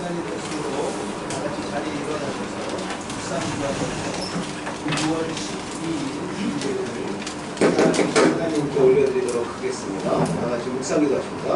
시간이 될수록 다 같이 자리에 일어나셔서 묵상기도하셔서 6월 12일 하나님께 올려드리도록 하겠습니다. 다 같이 묵상기도하십니다.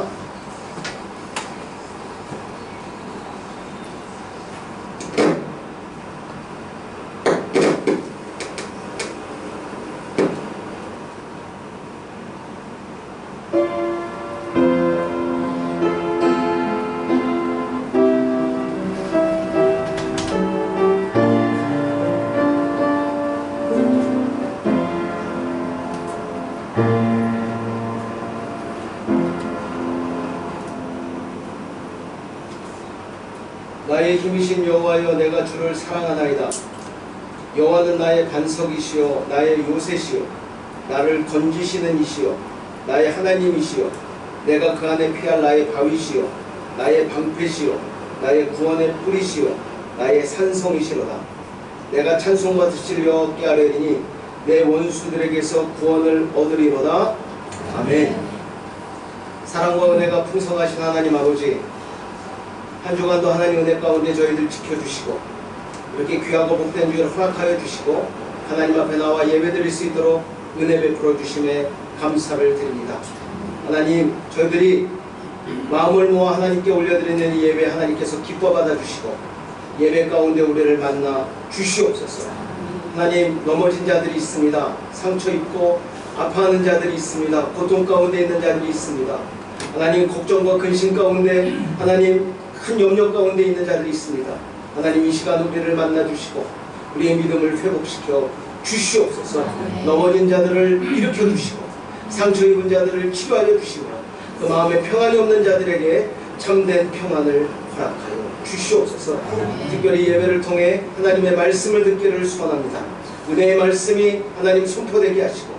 나의 힘이신 여호와여, 내가 주를 사랑하나이다. 여호와는 나의 반석이시요 나의 요새시요 나를 건지시는 이시요 나의 하나님이시요 내가 그 안에 피할 나의 바위시요 나의 방패시요 나의 구원의 뿌리시요 나의 산성이시로다. 내가 찬송받으실 여호와께 아뢰리니 내 원수들에게서 구원을 얻으리로다. 아멘. 사랑과 은혜가 풍성하신 하나님 아버지, 한 주간도 하나님 은혜 가운데 저희들 지켜주시고 이렇게 귀하고 복된 주를 허락하여 주시고 하나님 앞에 나와 예배드릴 수 있도록 은혜 베풀어 주심에 감사를 드립니다. 하나님, 저희들이 마음을 모아 하나님께 올려드리는 이 예배 하나님께서 기뻐 받아주시고 예배 가운데 우리를 만나 주시옵소서. 하나님, 넘어진 자들이 있습니다. 상처 입고 아파하는 자들이 있습니다. 고통 가운데 있는 자들이 있습니다. 하나님, 걱정과 근심 가운데 하나님 큰 염려 가운데 있는 자들이 있습니다. 하나님, 이 시간 우리를 만나주시고 우리의 믿음을 회복시켜 주시옵소서. 넘어진 자들을 일으켜 주시고 상처 입은 자들을 치료하여 주시고 그 마음에 평안이 없는 자들에게 참된 평안을 허락하여 주시옵소서. 특별히 예배를 통해 하나님의 말씀을 듣기를 소원합니다. 은혜의 말씀이 하나님 선포되게 하시고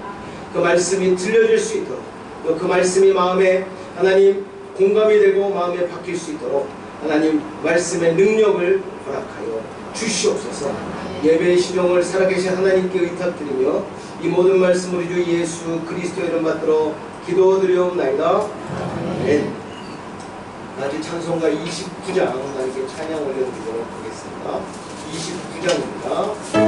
그 말씀이 들려질 수 있도록 또 그 말씀이 마음에 하나님 공감이 되고 마음에 박힐 수 있도록 하나님 말씀의 능력을 허락하여 주시옵소서. 예배의 심령을 살아계신 하나님께 의탁드리며 이 모든 말씀 우리 주 예수 그리스도 이름 받들어 기도드리옵나이다. 아멘. 아직 찬송가 29장 하나님께 찬양 올려드리도록 하겠습니다. 29장입니다.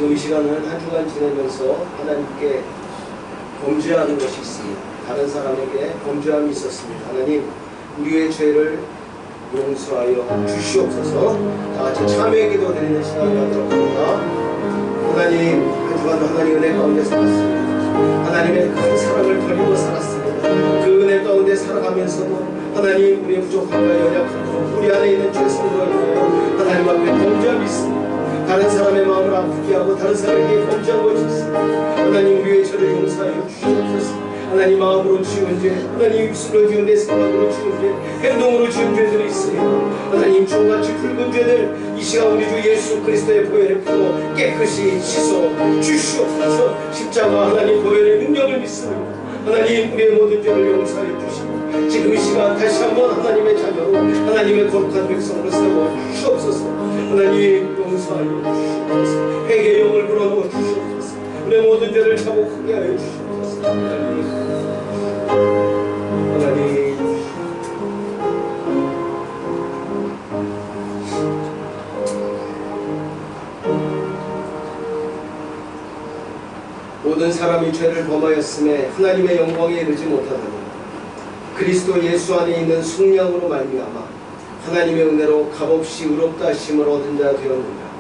지금 이 시간은 한 주간 지내면서 하나님께 범죄하는 것이 있습니다. 다른 사람에게 범죄함이 있었습니다. 하나님, 우리의 죄를 용서하여 주시옵소서. 다 같이 참회 기도 드리는 시간이 되도록 합니다. 하나님, 한 주간도 하나님 은혜 가운데 살았습니다. 하나님의 큰 사랑을 버리고 살았습니다. 그 은혜 가운데 살아가면서도 하나님, 우리의 부족함과 연약함과 우리 안에 있는 죄성과 인하여 하나님 앞에 범죄함이 있습니다. 다른 사람의 마음을 아프게 하고 다른 사람에게 범죄한 것이 있습니다. 하나님 우리의 죄를 용서하여 주시옵소서. 하나님 마음으로 지은 죄, 하나님 입술로 지은 죄, 생각으로 지은 죄, 행동으로 지은 죄들이 있으며 하나님 주같이 붉은 죄들 이 시간 우리 주 예수 그리스도의 보혈의 피로 깨끗이 씻어 주시옵소서. 십자가 하나님 보혈의 능력을 믿습니다. 하나님 우리의 모든 죄를 용서하여 주시고 지금 이 시간 다시 한번 하나님의 자녀로 하나님의 거룩한 백성으로 세워 주시옵소서. 하나님 용서하여 주시옵소서. 회개의 영을 불어넣어 주시옵소서. 우리의 모든 죄를 자복하게 하여 주시옵소서. 하나님 모든 사람이 죄를 범하였음에 하나님의 영광에 이르지 못하다니 그리스도 예수 안에 있는 속량으로 말미암아 하나님의 은혜로 값없이 의롭다 하심을 얻은 자 되었느니라.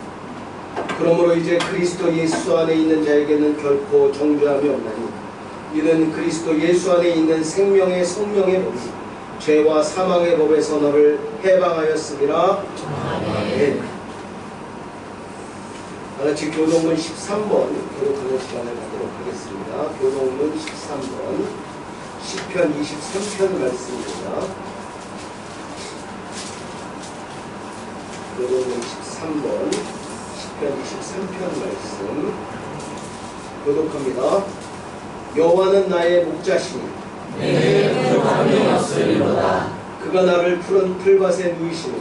그러므로 이제 그리스도 예수 안에 있는 자에게는 결코 정죄함이 없나니 이는 그리스도 예수 안에 있는 생명의 성령의 법이 죄와 사망의 법에서 너를 해방하였음이라. 아멘. 다같이 교동문 13번 교독하는 시간을 갖도록 하겠습니다. 교동문 13번 10편 23편 말씀입니다. 교동문 13번 10편 23편 말씀 교독합니다. 여호와는 나의 목자시니 내게 부족함이 없으리로다. 그가 나를 푸른 풀밭에 누이시니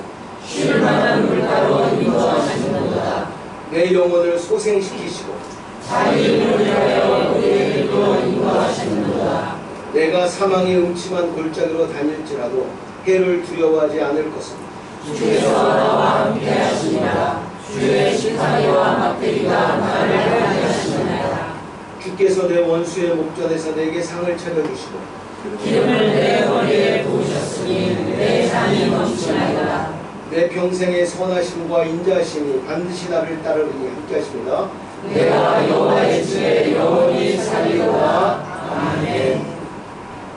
쉴 만한 물가로 인도하시는도다. 내 영혼을 소생시키시고 자기 이름을 위하여 우리의 길로 인도하시는도다. 내가 사망의 음침한 골짜기로 다닐지라도 해를 두려워하지 않을 것은 주께서 나와 함께 하시니라. 주의 식사기와 막대기가 나를 함께 하시느니라. 주께서 내 원수의 목전에서 내게 상을 차려주시고 기름을 내 머리에 부으셨으니 내 잔이 넘치나이다. 내 평생의 선하심과 인자하심이 반드시 나를 따르리니 함께하십니다. 내가 여호와의 집에 영원히 살리로다. 아멘.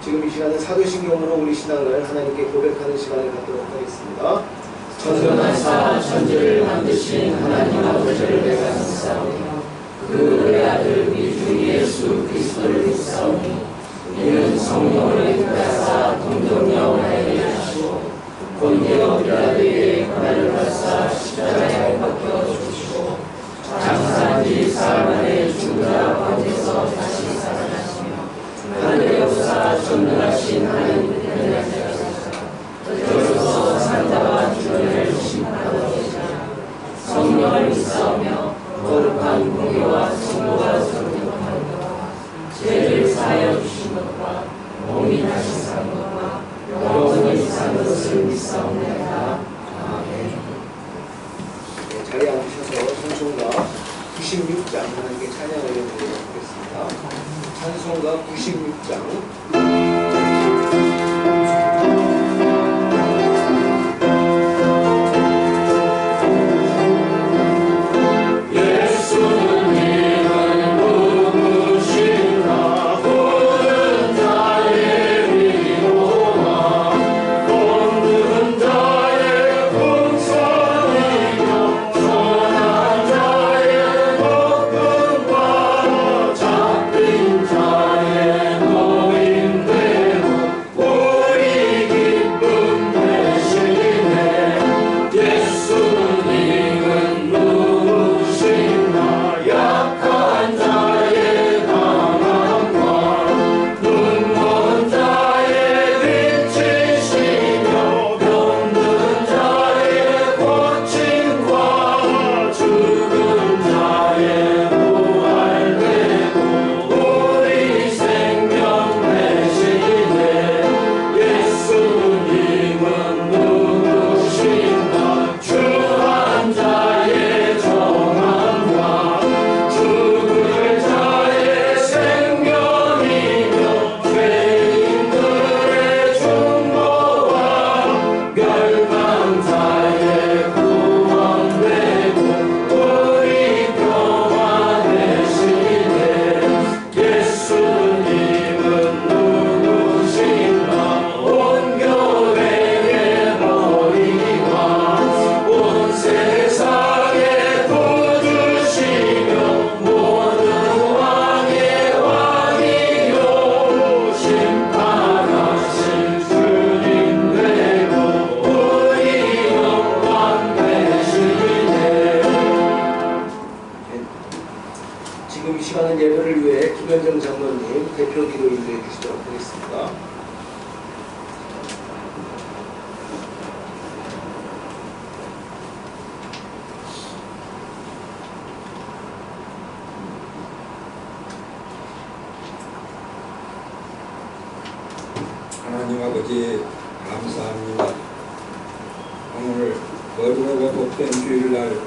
지금 이 시간은 사도신경으로 우리 신앙을 하나님께 고백하는 시간을 갖도록 하겠습니다. 전능하사 천지를 만드신 하나님 아버지를 내가 믿사오니 그 외아들 우리 주 예수 그리스도를 믿사오니 이는 성령을 인도하사 동정녀 나에게 하시고 본디오 빌라도에게 고난을 받사 십자가에 박혀 죽으시고 장사한 지 사흘 만에 죽은 자 가운데서 다시 살아나시며 하늘에 오사 전능하신 하나님을 대하시사 저로서 산자와 죽음을 심판하러 계시나 성령을 믿사오며 거룩한 공의와 성도가 성령하는 죄를 사하여 주신 것과 몸이 다시 산 것과 영원히 산 것을 믿사옵나이다. 아멘. 자리에 앉으셔서 찬송가 96장 하나님께 찬양을 드리도록 하겠습니다. 찬송가 96장 자의 노인들 시작하는 예배를 위해 김현정 장로님 대표 기도 인도해 주시도록 하겠습니다. 하나님 아버지 감사합니다. 오늘 거룩하고 복된 주일날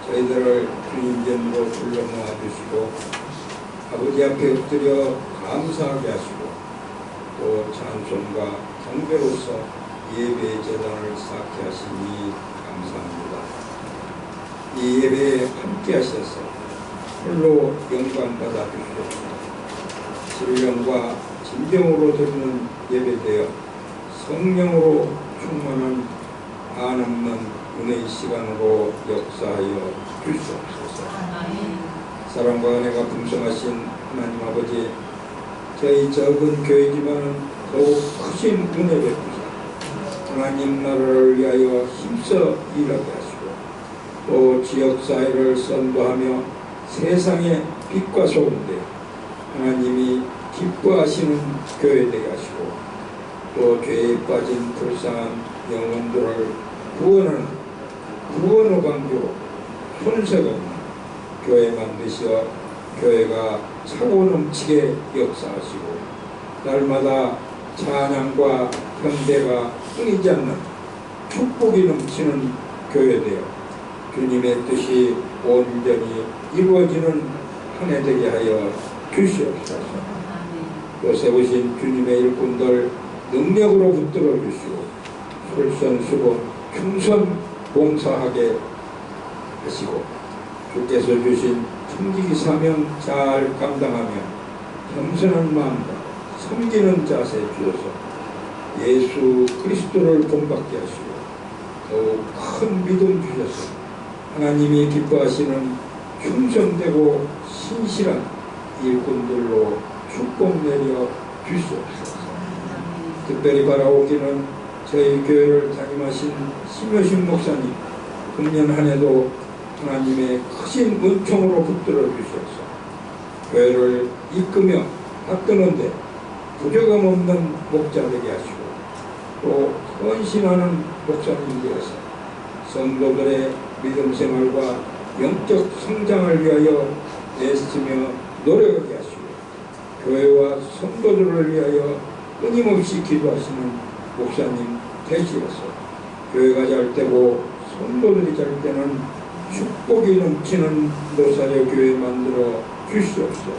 저희들을 주님 전으로 불러 모아주시고 아버지 앞에 엎드려 감사하게 하시고 또 찬송과 경배로서 예배의 제단을 쌓게 하시니 감사합니다. 이 예배에 함께 하셔서 홀로 영광 받아 주시옵소서. 신령과 진정으로 드리는 예배되어 성령으로 충만한 한없는 은혜의 시간으로 역사하여 주시옵소서. 사랑과 은혜가 풍성하신 하나님 아버지, 저희 적은 교회지만 더욱 크신 은혜 베푸사 하나님 나라를 위하여 힘써 일하게 하시고 또 지역사회를 선도하며 세상의 빛과 소금 되어 하나님이 기뻐하시는 교회 되게 하시고 또 죄에 빠진 불쌍한 영혼들을 구원하는 구원의 관계로 손색 없는 교회 만드시어 교회가 차고 넘치게 역사하시고 날마다 찬양과 경배가 끊이지 않는 축복이 넘치는 교회 되어 주님의 뜻이 온전히 이루어지는 한 해 되게 하여 주시옵소서. 또 세우신 주님의 일꾼들 능력으로 붙들어 주시고 솔선수범 충성 봉사하게 하시고 주께서 주신 섬기기 사명 잘 감당하며 겸손한 마음과 섬기는 자세 주어서 예수 그리스도를 본받게 하시고 더욱 큰 믿음 주셔서 하나님이 기뻐하시는 충성되고 신실한 일꾼들로 축복 내려 주시옵소서. 특별히 바라오기는 저희 교회를 담임하신 심효신 목사님 금년 한 해도 하나님의 크신 은총으로 붙들어 주셔서 교회를 이끌며 이끄는데 부족함 없는 목자 되게 하시고 또 헌신하는 목사님 되어서 성도들의 믿음 생활과 영적 성장을 위하여 애쓰며 노력하게 하시고 교회와 성도들을 위하여 끊임없이 기도하시는 목사님 되시어서 교회가 잘 되고 성도들이 잘 되는 축복이 넘치는 노사려 교회 만들어 주시옵소서.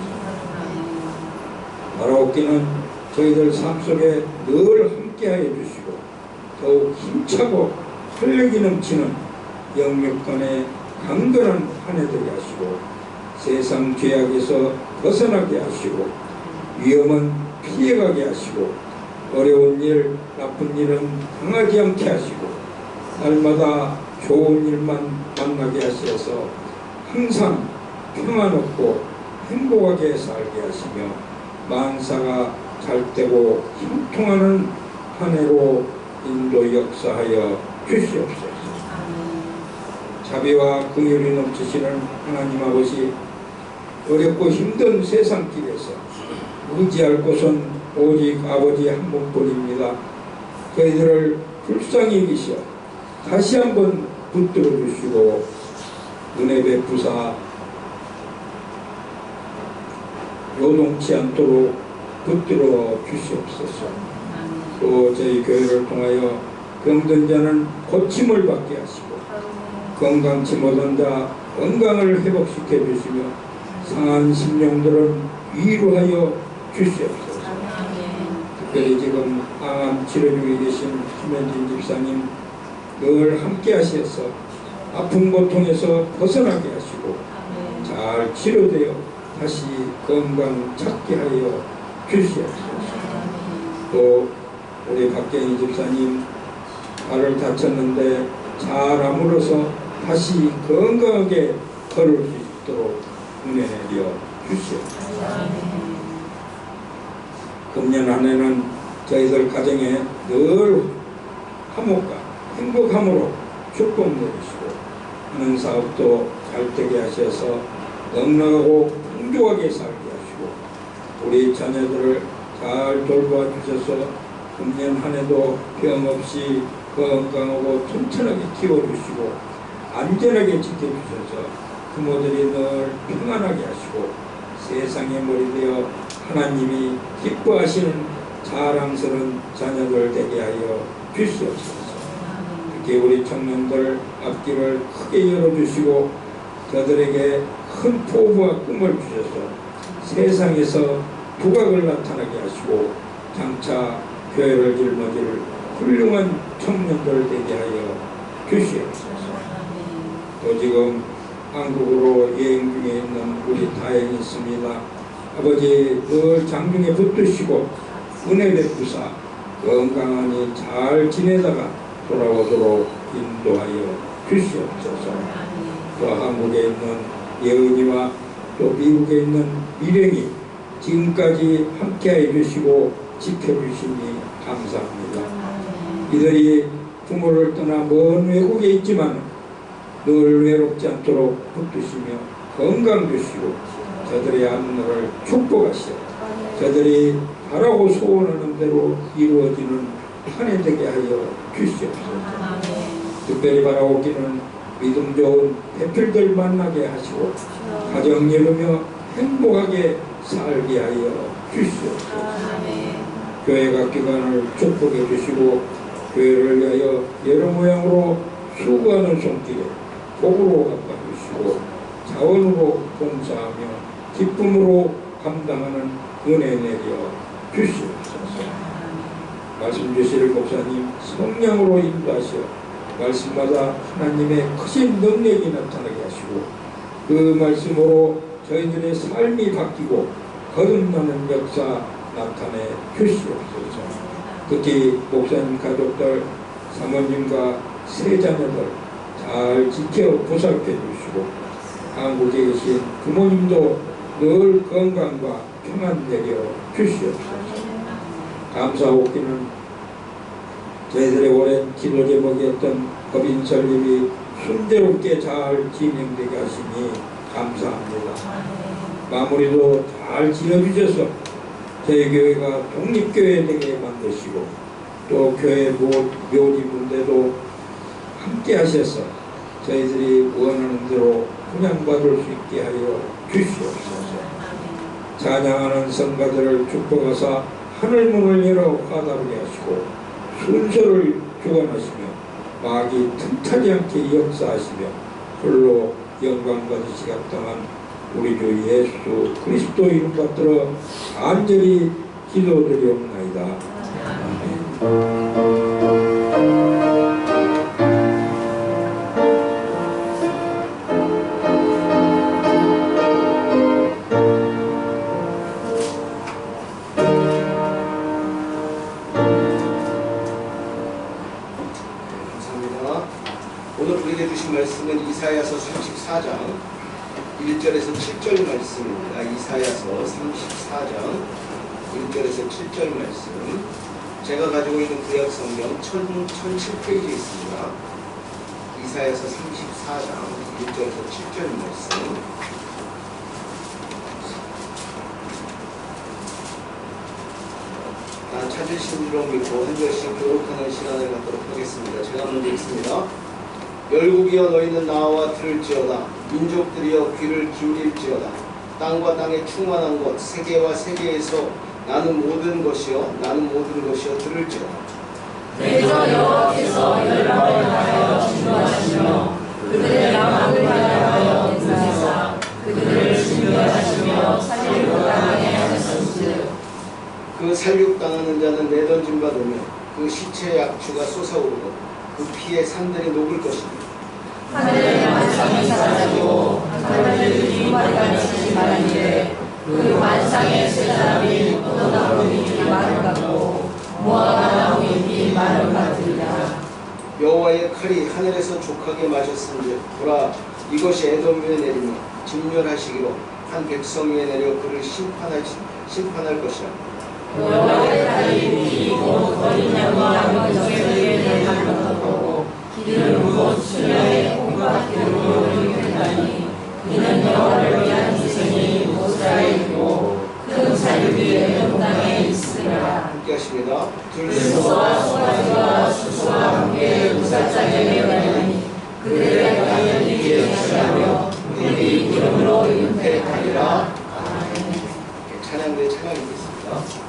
바라옵기는 저희들 삶 속에 늘 함께하여 주시고 더욱 힘차고 활력이 넘치는 영육간의 강건한 한 해 되게 하시고 세상 죄악에서 벗어나게 하시고 위험은 피해가게 하시고 어려운 일, 나쁜 일은 당하지 않게 하시고 날마다 좋은 일만 만나게 하셔서 항상 평안없고 행복하게 살게 하시며 만사가 잘되고 형통하는 한 해로 인도 역사하여 주시옵소서. 자비와 긍휼이 넘치시는 하나님 아버지, 어렵고 힘든 세상길에서 의지할 곳은 오직 아버지 한 분뿐입니다. 저희들을 불쌍히 여기시어 다시 한번 붙들어 주시고 은혜 베푸사 요동치 않도록 붙들어 주시옵소서. 또 저희 교회를 통하여 병든 자는 고침을 받게 하시고 건강치 못한 자 건강을 회복시켜 주시며 상한 심령들은 위로하여 주시옵소서. 특별히 지금 암 치료 중에 계신 김현진 집사님 늘 함께 하셔서 아픈 고통에서 벗어나게 하시고 잘 치료되어 다시 건강 찾게 하여 주시옵소서. 또 우리 박경희 집사님 발을 다쳤는데 잘 아물어서 다시 건강하게 걸을 수 있도록 은혜 내려 주시옵소서. 금년 한 해는 저희들 가정에 늘 화목과 행복함으로 축복 내리시고 하는 사업도 잘 되게 하셔서 넉넉하고 풍족하게 살게 하시고 우리 자녀들을 잘 돌봐 주셔서 금년 한 해도 병 없이 건강하고 튼튼하게 키워주시고 안전하게 지켜주셔서 부모들이 늘 평안하게 하시고 세상의 머리 되어 하나님이 기뻐하시는 자랑스러운 자녀들 되게 하여 주시옵소서. 특히 우리 청년들 앞길을 크게 열어주시고 저들에게 큰 포부와 꿈을 주셔서 세상에서 두각을 나타나게 하시고 장차 교회를 짊어질 훌륭한 청년들 되게 하여 주시옵소서. 또 지금 한국으로 여행 중에 있는 우리 다행히 있습니다. 아버지 늘 장중에 붙드시고 은혜 베푸사 건강하니 잘 지내다가 돌아오도록 인도하여 주시옵소서. 또 한국에 있는 예은이와 또 미국에 있는 미령이 지금까지 함께해 주시고 지켜주시니 감사합니다. 이들이 부모를 떠나 먼 외국에 있지만 늘 외롭지 않도록 붙드시며 건강 주시고 저들의 안전을 축복하시어 저들이 바라고 소원하는 대로 이루어지는 한 해 되게 하여 주시옵소서. 특별히 바라옵기는 믿음 좋은 배필들 만나게 하시고 가정 이루며 행복하게 살게 하여 주시옵소서. 교회 각 기관을 축복해 주시고 교회를 위하여 여러 모양으로 수고하는 손길에 복으로 갚아주시고 자원으로 봉사하며 기쁨으로 감당하는 은혜 내려 주시옵소서. 말씀 주실 목사님 성령으로 인도하시어 말씀마다 하나님의 크신 능력이 나타나게 하시고 그 말씀으로 저희들의 삶이 바뀌고 거듭나는 역사 나타내 주시옵소서. 특히 목사님 가족들 사모님과 세 자녀들 잘 지켜 보살펴 주시고 한국에 계신 부모님도 늘 건강과 평안 내려 주시옵소서. 감사옵기는 저희들의 오랜 기도 제목이었던 법인 설립이 순조롭게 잘 진행되게 하시니 감사합니다. 마무리도 잘 지어주셔서 저희 교회가 독립교회 되게 만드시고 또 교회 묘지 문제도 함께 하셔서 저희들이 원하는 대로 분양받을 수 있게 하여 주시옵소서. 찬양하는 성가들을 축복하사 하늘문을 열어 화답게 하시고 순서를 주관하시며 마귀 틈타지 않게 역사하시며 홀로 영광 받으시기 합당한 우리 주 예수 그리스도 이름 받들어 간절히 기도드리옵나이다. 아멘. 오늘 우리에게 주신 말씀은 이사야서 34장 1절에서 7절 말씀입니다. 이사야서 34장 1절에서 7절 말씀. 제가 가지고 있는 구약 성경 1007페이지에 있습니다. 이사야서 34장 1절에서 7절 말씀. 찾으신 줄로 믿고 한 절씩 교독하는 시간을 갖도록 하겠습니다. 제가 먼저 읽습니다. 열국이여 너희는 나와 들을지어다. 민족들이여 귀를 기울일지어다. 땅과 땅에 충만한 것 세계와 세계에서 나는 모든 것이여 들을지어다. 그래서 여호와께서 열방을 하여 진노하시며 그들의 마음을 하여 인사하사 그들을 진멸하시며 살리고 당하게 하셨은즉 그 살육당하는 자는 내던진 바 되며 그 시체의 악취가 솟아오르고 그 피의 산들이 녹을 것이니 하늘의 만상이 사라지고 하늘을 이마리같이 말하니래 그 만상의 세 사람이 포도나무 잎이 마른 같고 무화과 나무 잎이 마른 같으리라. 여호와의 칼이 하늘에서 족하게 마셨은즉 보라 이것이 에돔 위에 내리며 진멸하시기로 한 백성 위에 내려 그를 심판할 것이라. 여호와의 칼이 이고 어린 양과 번제를 내리는 것도 기름 곧 수녀의 콩과 기름으로 일으켰다니 이는 여호와를 위한 들소와 송아지와 수소와 함께 무살장에 내어나니 그들의 땅을 이기게 하시며 우리 이름으로 윤택하리라. 찬양대 찬양이겠습니다.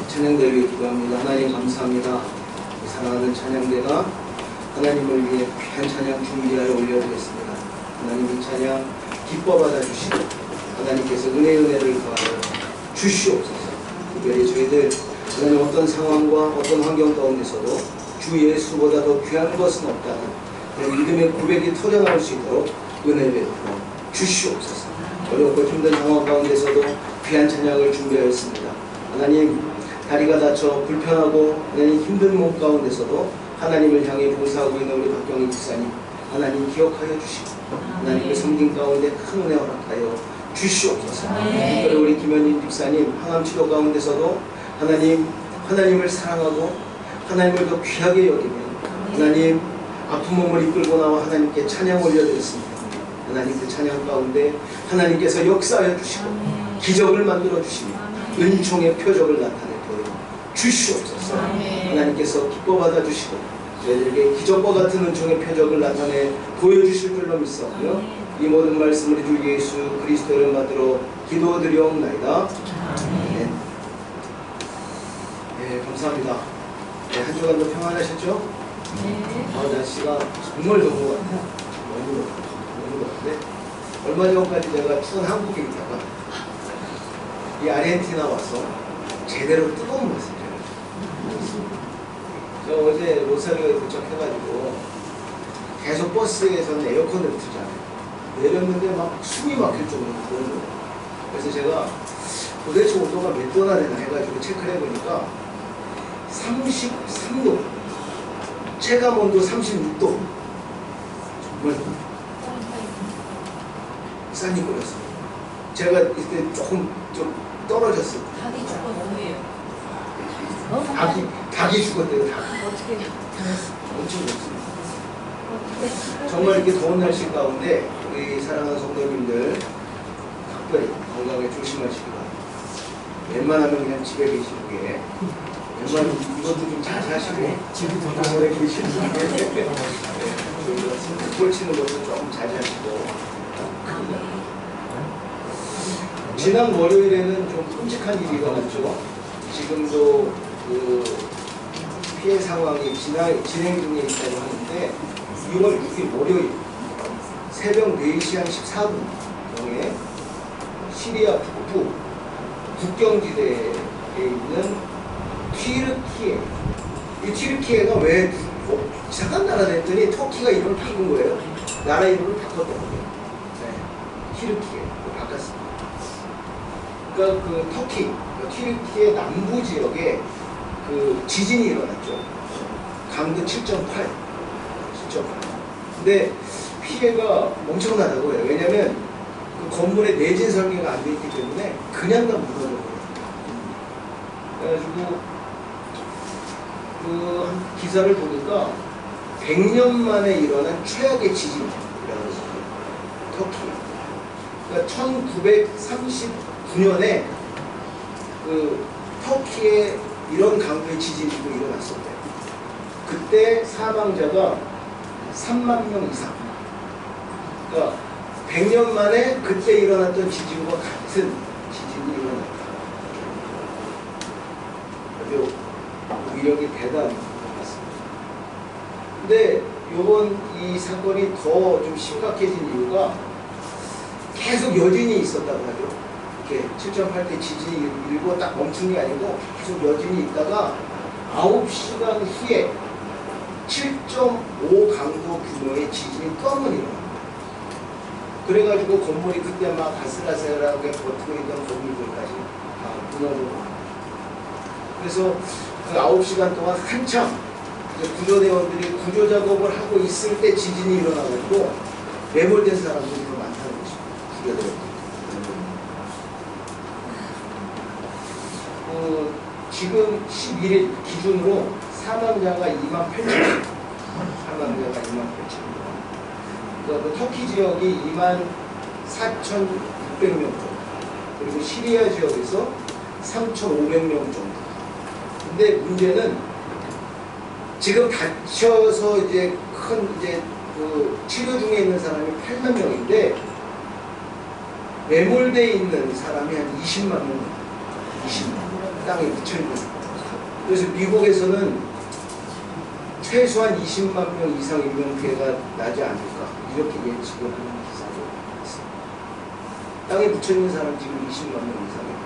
찬양드리기 기도합니다. 하나님 감사합니다. 사랑하는 찬양대가 하나님을 위해 귀한 찬양 준비하여 올려드렸습니다. 하나님 이 찬양 기뻐 받아주시고 하나님께서 은혜를 더하여 주시옵소서. 특별히 저희들 하나님 어떤 상황과 어떤 환경 가운데서도 주 예수보다 더 귀한 것은 없다는 그런 믿음의 고백이 터져나올 수 있도록 은혜를 베풀어 주시옵소서. 어렵고 힘든 상황 가운데서도 귀한 찬양을 준비하였습니다. 하나님 다리가 다쳐 불편하고 하나님 힘든 몸 가운데서도 하나님을 향해 봉사하고 있는 우리 박경희 집사님 하나님 기억하여 주시고 하나님의 섬김 가운데 큰 은혜 허락하여 주시옵소서. 특별히 우리 김현진 집사님 항암 치료 가운데서도 하나님을 사랑하고 하나님을 더 귀하게 여기며 하나님 아픈 몸을 이끌고 나와 하나님께 찬양 올려드렸습니다. 하나님 그 찬양 가운데 하나님께서 역사하여 주시고 기적을 만들어 주시며 은총의 표적을 나타내 보여 주시옵소서. 하나님께서 기뻐 받아 주시고 저희들에게 기적과 같은 은총의 표적을 나타내 보여주실 줄로 믿사오며 이 모든 말씀을 주 예수 그리스도를 받들어 기도드리옵나이다. 아멘. 네, 감사합니다. 네, 한 주간도 평안하셨죠? 날씨가 정말 더운 것 같아요. 너무 더운데 얼마 전까지 제가 추운 한국에 있다가 이 아르헨티나 와서 제대로 뜨거운 맛을 저 어제 로사리오에 도착해가지고 계속 버스에서는 에어컨을 틀잖아요. 내렸는데 막 숨이 막힐 정도로 더운 거예요. 그래서 제가 도대체 온도가 몇 도나 되나 해가지고 체크를 해보니까 33도, 체감 온도 36도. 정말 싼이 끓였어요. 제가 이때 조금 좀 떨어졌어요. 닭이 죽어 뭐예요? 닭이 죽었대요. 닭. 어떻게 엄청 좋습니다. 정말 이렇게 더운 날씨 가운데 우리 사랑하는 성도님들 특별히 건강에 조심하시기 바랍니다. 웬만하면 그냥 집에 계시게, 웬만하면 이것도 좀 자제하시고 집이 더 오래 계시는데 볼 치는 것도 조금 자제하시고. 지난 월요일에는 좀 끔찍한 일이 일어났죠. 지금도 그 피해 상황이 진행 중에 있다고 하는데 6월 6일 월요일 새벽 4시 한 14분경에 시리아 북부 국경지대에 있는 튀르키예, 이 튀르키예가 왜 이상한 나라 됐더니 터키가 이름을 바꾼 거예요. 나라 이름을 바꿨더라고요. 네, 튀르키예 바꿨습니다. 그러니까 그 터키, 튀르키예 남부 지역에 그 지진이 일어났죠. 강도 7.8. 근데 피해가 엄청나다고요. 왜냐면 그 건물에 내진 설계가 안 돼 있기 때문에 그냥 다 무너져버려요. 그래가지고 그 기사를 보니까 100년 만에 일어난 최악의 지진이라고 했어요. 터키. 그러니까 1939년에 그 터키에 이런 강도의 지진이 또 일어났었대요. 그때 사망자가 3만 명 이상. 그러니까 100년 만에 그때 일어났던 지진과 같은 지진이 일어났다. 아주 위력이 대단한 것 같습니다. 근데 이번 이 사건이 더 좀 심각해진 이유가 계속 여진이 있었다고 하죠. 이렇게 7.8대 지진이 일고 딱 멈춘 게 아니고 계속 여진이 있다가 9시간 후에 7.5 강도 규모의 지진이 또 한 번 일어납니다. 그래가지고 건물이 그때 막 아슬아슬하게 버티고 있던 건물들까지 무너지고, 그래서 그 9시간 동안 한참 구조대원들이 구조 작업을 하고 있을 때 지진이 일어나가지고 매몰된 사람들이 더 많다는 것입니다. 구조대원들. 지금 11일 기준으로 사망자가 28,000명. 사망자가 28,000명. 그 터키 지역이 24,600명 정도. 그리고 시리아 지역에서 3,500명 정도. 근데 문제는 지금 다쳐서 이제 그 치료 중에 있는 사람이 8만 명인데 매몰돼 있는 사람이 한 20만 명. 20만 명. 땅에 묻혀있는. 그래서 미국에서는 최소한 20만 명 이상 인명피해가 나지 않을까 이렇게 예측을 하는 기사도 있습니다. 땅에 묻혀있는 사람 지금 20만 명 이상이에요.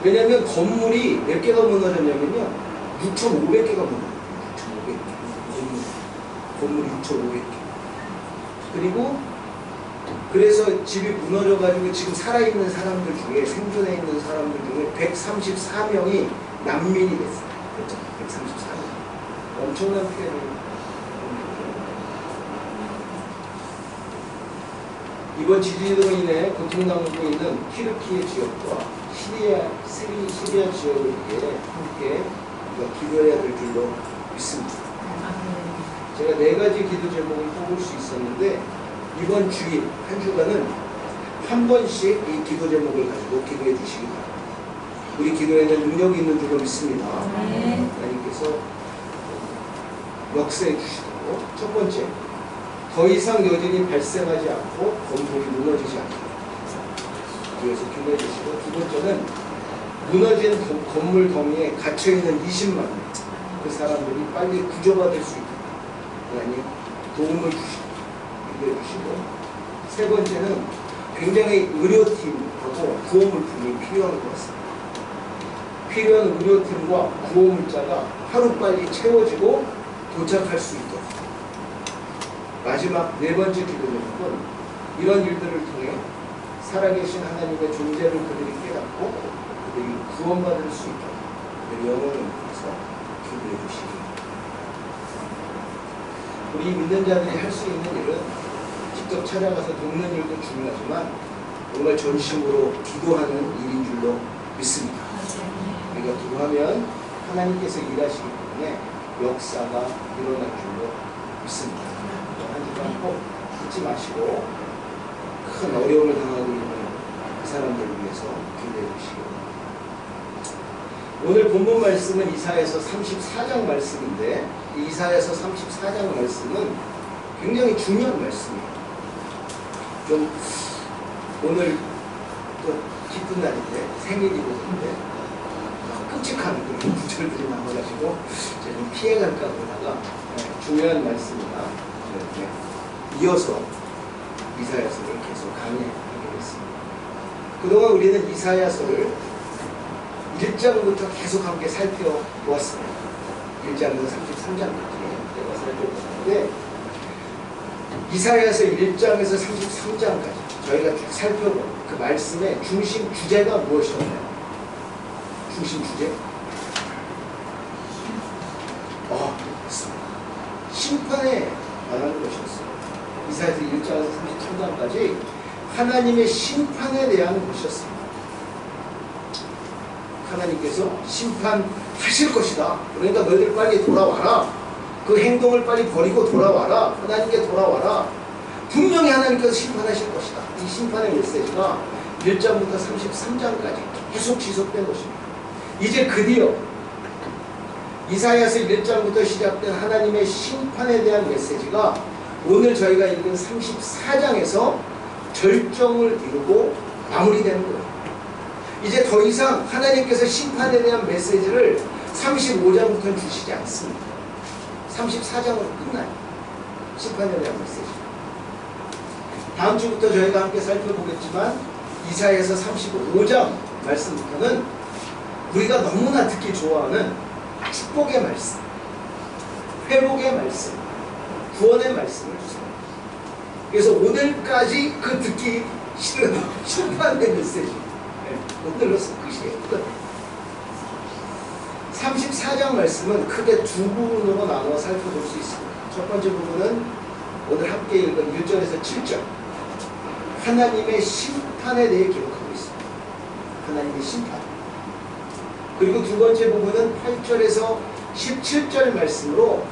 왜냐하면 건물이 몇 개가 무너졌냐면요 6,500개가 무너졌어요. 6,500개. 건물이 6,500개. 그리고 그래서 집이 무너져가지고 지금 살아있는 사람들 중에 생존해 있는 사람들 중에 134명이 난민이 됐어요. 134명. 엄청난 피해를. 이번 지진으로 인해 고통당하고 있는 튀르키예 지역과 시리아 지역을 위해 함께 기도해야 될 줄로 믿습니다. 제가 4가지 기도 제목을 뽑을 수 있었는데 이번 주일 한 주간은 한 번씩 이 기도 제목을 가지고 기도해 주시기 바랍니다. 우리 기도에는 능력이 있는 줄로 믿습니다. 하나님께서 역사해 주시고, 첫 번째, 더 이상 여진이 발생하지 않고 건물이 무너지지 않게 그래서 기도해 주시고, 두 번째는 무너진 건물 더미에 갇혀있는 20만 명, 그 사람들이 빨리 구조받을 수 있도록 하나님 도움을 주시고 기도해 주시고, 세 번째는 굉장히 의료팀하고 구호물품이 필요한 것 같습니다. 필요한 의료팀과 구호물자가 하루빨리 채워지고 도착할 수 있도록. 마지막 네 번째 기도는 이런 일들을 통해 살아계신 하나님의 존재를 그들이 깨닫고 그들이 구원받을 수 있도록 그들의 영혼을 위해서 기도해 주시기. 우리 믿는 자들이 할 수 있는 일은 직접 찾아가서 돕는 일도 중요하지만 정말 전심으로 기도하는 일인 줄로 믿습니다. 우리가 기도하면 하나님께서 일하시기 때문에 역사가 일어날 줄로 믿습니다. 한 주간 꼭 잊지 마시고 큰 어려움을 당하고 있는 그 사람들을 위해서 기도해 주시기 바랍니다. 오늘 본문 말씀은 이사야서 34장 말씀인데, 이사야서 34장 말씀은 굉장히 중요한 말씀이에요. 좀 오늘 또 기쁜 날인데, 생일이고 한데 끔찍한 그런 구절들이 나와가지고 제가 좀 피해갈까 보다가 중요한 말씀이다 이렇게 이어서 이사야서를 계속 강의하게 됐습니다. 그동안 우리는 이사야서를 1장부터 계속 함께 살펴보았습니다. 1장부터 33장까지 내가 살펴보았는데, 이사야서 1장에서 33장까지 저희가 쭉 살펴본 그 말씀의 중심 주제가 무엇이었나요? 중심 주제? 그렇습니다. 심판에 관한 것이었어요. 이사야서 1장에서 33장까지 하나님의 심판에 대한 것이었습니다. 하나님께서 심판하실 것이다. 그러니까 너희들 빨리 돌아와라. 그 행동을 빨리 버리고 돌아와라. 하나님께 돌아와라. 분명히 하나님께서 심판하실 것이다. 이 심판의 메시지가 1장부터 33장까지 계속 지속된 것입니다. 이제 드디어 이사야서 1장부터 시작된 하나님의 심판에 대한 메시지가 오늘 저희가 읽은 34장에서 절정을 이루고 마무리되는 거예요. 이제 더 이상 하나님께서 심판에 대한 메시지를 35장부터는 주시지 않습니다. 34장으로 끝나요. 심판에 대한 메시지. 다음 주부터 저희가 함께 살펴보겠지만 이사야서 35장 말씀부터는 우리가 너무나 듣기 좋아하는 축복의 말씀, 회복의 말씀, 구원의 말씀을 주세요. 그래서 오늘까지 그 듣기 싫은 심판의 메시지, 오늘로 끝이에요. 끝. 34장 말씀은 크게 두 부분으로 나누어 살펴볼 수 있습니다. 첫 번째 부분은 오늘 함께 읽은 1절에서 7절, 하나님의 심판에 대해 기록하고 있습니다. 하나님의 심판. 그리고 두 번째 부분은 8절에서 17절 말씀으로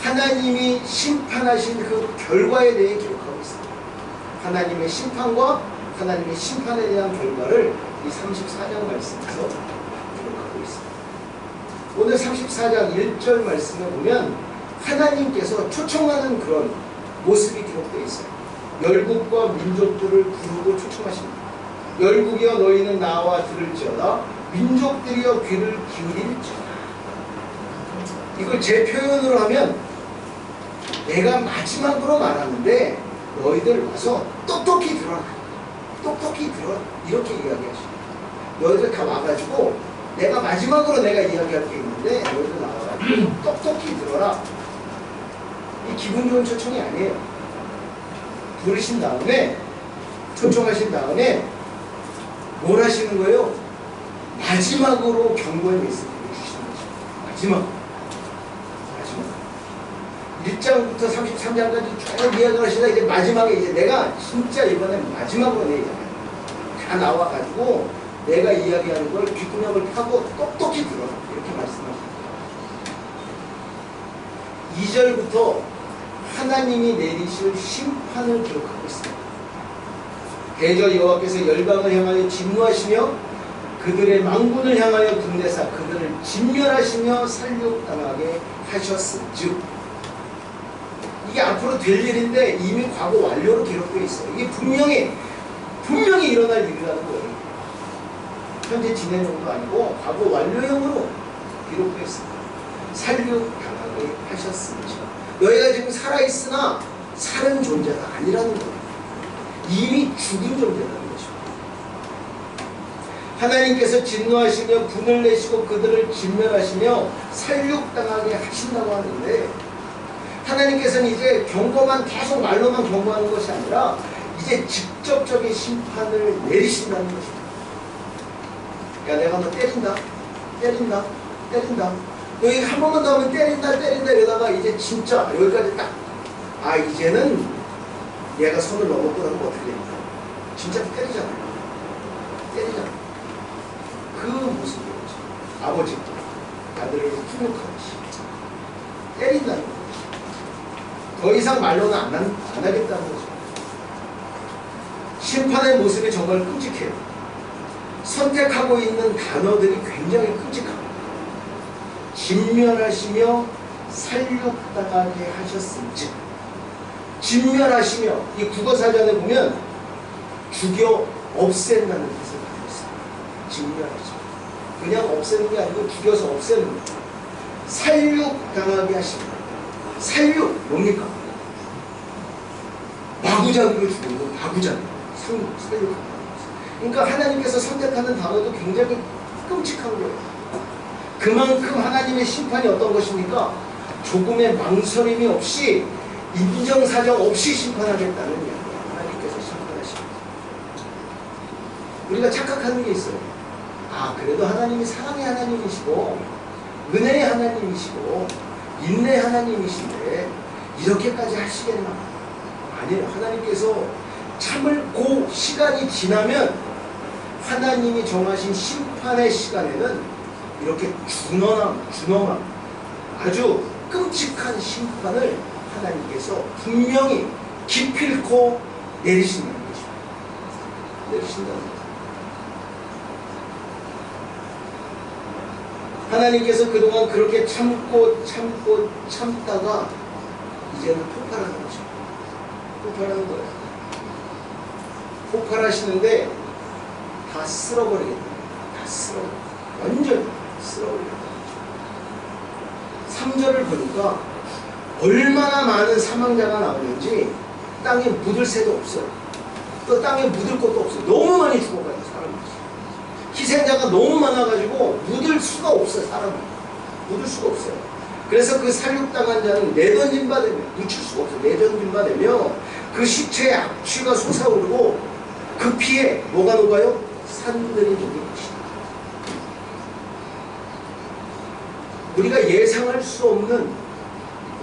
하나님이 심판하신 그 결과에 대해 기록하고 있습니다. 하나님의 심판과 하나님의 심판에 대한 결과를 이 34장 말씀에서 기록하고 있습니다. 오늘 34장 1절 말씀에 보면 하나님께서 초청하는 그런 모습이 기록되어 있어요. 열국과 민족들을 부르고 초청하십니다. 열국이여 너희는 나와 들을지어다, 민족들이여 귀를 기울일지어다. 이걸 제 표현으로 하면 내가 마지막으로 말하는데 너희들 와서 똑똑히 들어라. 똑똑히 들어라. 이렇게 이야기하십니다. 너희들 다 와가지고 내가 마지막으로 내가 이야기할 게 있는데 너희들 나와가지고 똑똑히 들어라. 이 기분 좋은 초청이 아니에요. 부르신 다음에 초청하신 다음에 뭘 하시는 거예요? 마지막으로 경고의 메시지를 주시는 거죠. 마지막 1장부터 33장까지 쭉 이야기를 하시다 이제 마지막에 이제 내가 진짜 이번에 마지막으로 내 이야기 다 나와가지고 내가 이야기하는 걸 귓구녕을 파고 똑똑히 들어라. 이렇게 말씀하십니다. 2절부터 하나님이 내리실 심판을 기록하고 있습니다. 대저 여호와께서 열방을 향하여 진노하시며 그들의 망군을 향하여 군대사 그들을 진멸하시며 살육당하게 하셨은즉. 이게 앞으로 될 일인데 이미 과거 완료로 기록되어 있어요. 이게 분명히 일어날 일이라는 거예요. 현재 진행형도 아니고 과거 완료형으로 기록되어 있습니다. 살육당하게 하셨은즉. 너희가 지금 살아있으나 사는 존재가 아니라는 거예요. 이미 죽은 존재라는 것입니다. 하나님께서 진노하시며 분을 내시고 그들을 진멸하시며 살육당하게 하신다고 하는데, 하나님께서는 이제 경고만 계속 말로만 경고하는 것이 아니라 이제 직접적인 심판을 내리신다는 것입니다. 야, 내가 너 때린다. 너희 한 번만 더 하면 때린다 이러다가 이제 진짜 여기까지 딱, 아 이제는 얘가 선을 넘었고 하면 어떻게 됩니까? 진짜 때리잖아. 그 모습이었죠. 아버지 아들을 훈육하듯이 때린다는 거죠. 더 이상 말로는 안 하겠다는 거죠. 심판의 모습이 정말 끔찍해요. 선택하고 있는 단어들이 굉장히 끔찍합니다. 진멸하시며 살육당하게 하셨음즉. 진멸하시며, 이 국어사전에 보면 죽여 없앤다는 뜻을 가지고 있습니다. 진멸하시며. 그냥 없애는 게 아니고 죽여서 없애는 거예요. 살육당하게 하십니다. 살육 뭡니까? 마구잡이로 죽는 건 마구잡이. 살육합니다. 그러니까 하나님께서 선택하는 단어도 굉장히 끔찍한 거예요. 그만큼 하나님의 심판이 어떤 것입니까? 조금의 망설임이 없이, 인정사정 없이 심판하겠다는 이야기예요. 하나님께서 심판하십니다. 우리가 착각하는 게 있어요. 아, 그래도 하나님이 사랑의 하나님이시고 은혜의 하나님이시고 인내의 하나님이신데 이렇게까지 하시겠나? 아니에요. 하나님께서 참을고 시간이 지나면 하나님이 정하신 심판의 시간에는 이렇게 준엄한 아주 끔찍한 심판을 하나님께서 분명히 기필코 내리신다는 것입니다. 내리신다는 것입니다. 하나님께서 그동안 그렇게 참다가 이제는 폭발하는 거죠. 폭발하는 거예요. 폭발하시는데 다 쓸어버리겠다. 완전히 쓸어버리겠다. 3절을 보니까 얼마나 많은 사망자가 나오는지 땅에 묻을 새도 없어요. 또 땅에 묻을 것도 없어요. 너무 많이 죽어가요, 사람이. 희생자가 너무 많아가지고 묻을 수가 없어요, 사람이. 묻을 수가 없어요. 그래서 그 살육당한 자는 내던진 바 되며, 묻힐 수가 없어요. 내던진 바 되며 그 시체의 악취가 솟아오르고 그 피에 뭐가 녹아요? 산들이 녹는 것이다. 우리가 예상할 수 없는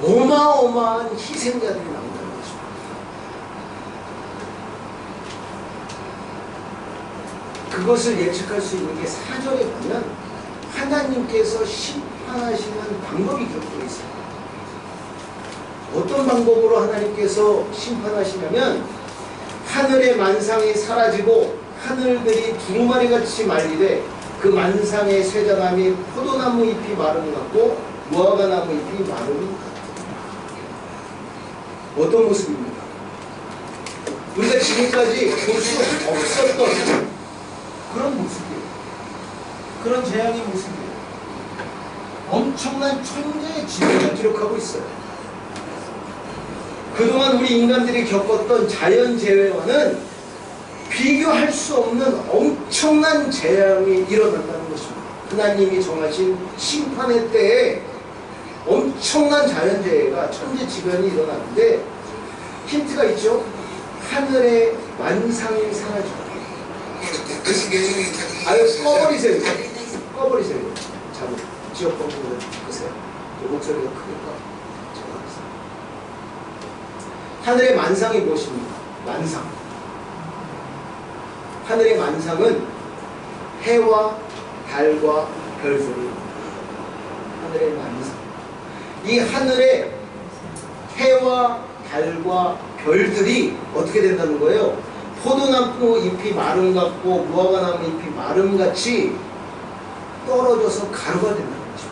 어마어마한 희생자들이 나온다는 것입니다. 그것을 예측할 수 있는 게 4절에 보면 하나님께서 심판하시는 방법이 기록되어 있어요. 어떤 방법으로 하나님께서 심판하시냐면, 하늘의 만상이 사라지고 하늘들이 두루마리같이 말리되 그 만상의 쇠자나무 포도나무 잎이 마름 같고 무화과나무 잎이 마름 같다. 어떤 모습입니까? 우리가 지금까지 볼 수 없었던 그런 모습이에요. 그런 재앙의 모습이에요. 엄청난 천재의 지배를 기록하고 있어요. 그동안 우리 인간들이 겪었던 자연재해와는 비교할 수 없는 엄청난 재앙이 일어난다는 것입니다. 하나님이 정하신 심판의 때에 엄청난 자연재해가 천재지변이 일어나는데, 힌트가 있죠? 하늘의 만상이 사라지고. 아유, 꺼버리세요. 자꾸 지역 방송을 끄세요. 목소리가 크니까. 하늘의 만상이 무엇입니까? 만상. 하늘의 만상은 해와 달과 별들이, 하늘의 만상. 이 하늘의 해와 달과 별들이 어떻게 된다는 거예요? 포도나무 잎이 마름 같고 무화과나무 잎이 마름 같이 떨어져서 가루가 된다는 거죠.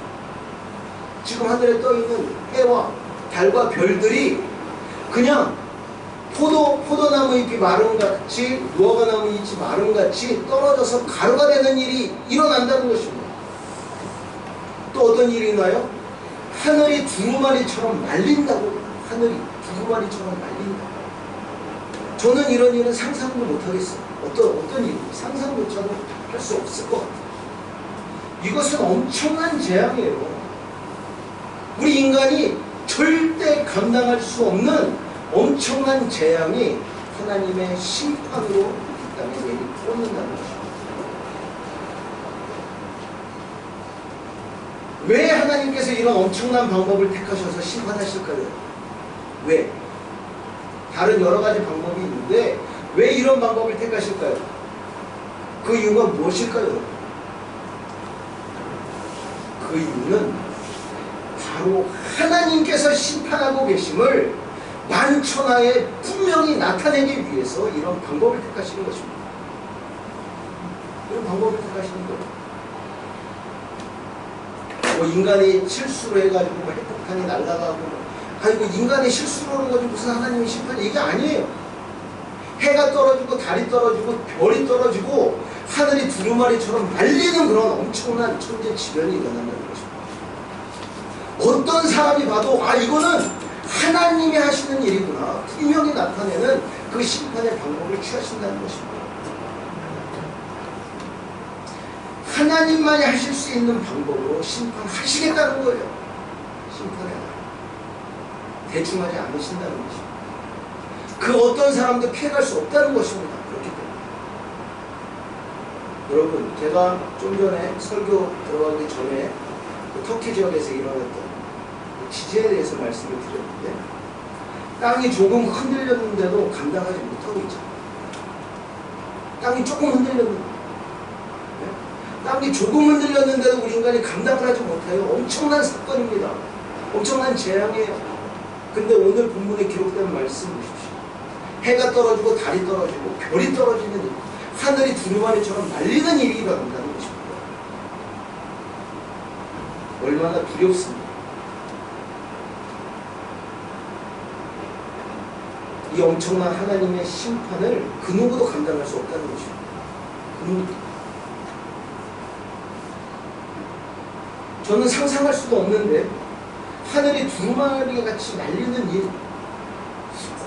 지금 하늘에 떠 있는 해와 달과 별들이 그냥 포도나무 잎이 마름같이 무화과나무 잎이 마름같이 떨어져서 가루가 되는 일이 일어난다는 것입니다. 또 어떤 일이 있나요? 하늘이 두루마리처럼 말린다고. 하늘이 두루마리처럼 말린다. 저는 이런 일은 상상도 못하겠어요. 어떤 일이 상상조차도 할 수 없을 것 같아요. 이것은 엄청난 재앙이에요. 우리 인간이 절대 감당할 수 없는 엄청난 재앙이 하나님의 심판으로 이 땅에 내리꽂는다는 것입니다. 왜 하나님께서 이런 엄청난 방법을 택하셔서 심판하실까요? 왜? 다른 여러 가지 방법이 있는데 왜 이런 방법을 택하실까요? 그 이유가 무엇일까요? 그 이유는 바로 하나님께서 심판하고 계심을 만천하에 분명히 나타내기 위해서 이런 방법을 택하시는 것입니다. 이런 방법을 택하시는 거예요. 뭐 인간이 실수로 해가지고 뭐 핵폭탄이 날아가고 아이고 인간의 실수로 하는 거지 무슨 하나님의 심판이 이게 아니에요. 해가 떨어지고 달이 떨어지고 별이 떨어지고 하늘이 두루마리처럼 말리는 그런 엄청난 천재지변이 일어난다는 것입니다. 어떤 사람이 봐도 아 이거는 하나님이 하시는 일이구나 분명히 나타내는 그 심판의 방법을 취하신다는 것입니다. 하나님만이 하실 수 있는 방법으로 심판하시겠다는 거예요. 심판에 대충 하지 않으신다는 것입니다. 그 어떤 사람도 피해갈 수 없다는 것입니다. 그렇기 때문에 여러분 제가 좀 전에 설교 들어가기 전에 그 터키 지역에서 일어났던 그 지진에 대해서 말씀을 드렸는데 땅이 조금 흔들렸는데도 감당하지 못하고 있잖아요. 땅이 조금 흔들렸는데 땅이 조금 흔들렸는데도 우리 인간이 감당을 하지 못해요. 엄청난 사건입니다. 엄청난 재앙이에요. 근데 오늘 본문에 기록된 말씀 보십시오. 해가 떨어지고 달이 떨어지고 별이 떨어지는 일, 하늘이 두루마리처럼 말리는 일이 일어난다는 것입니다. 얼마나 두렵습니까? 이 엄청난 하나님의 심판을 그 누구도 감당할 수 없다는 것입니다. 그 누구도. 저는 상상할 수도 없는데 하늘이 두루마리 같이 말리는 일,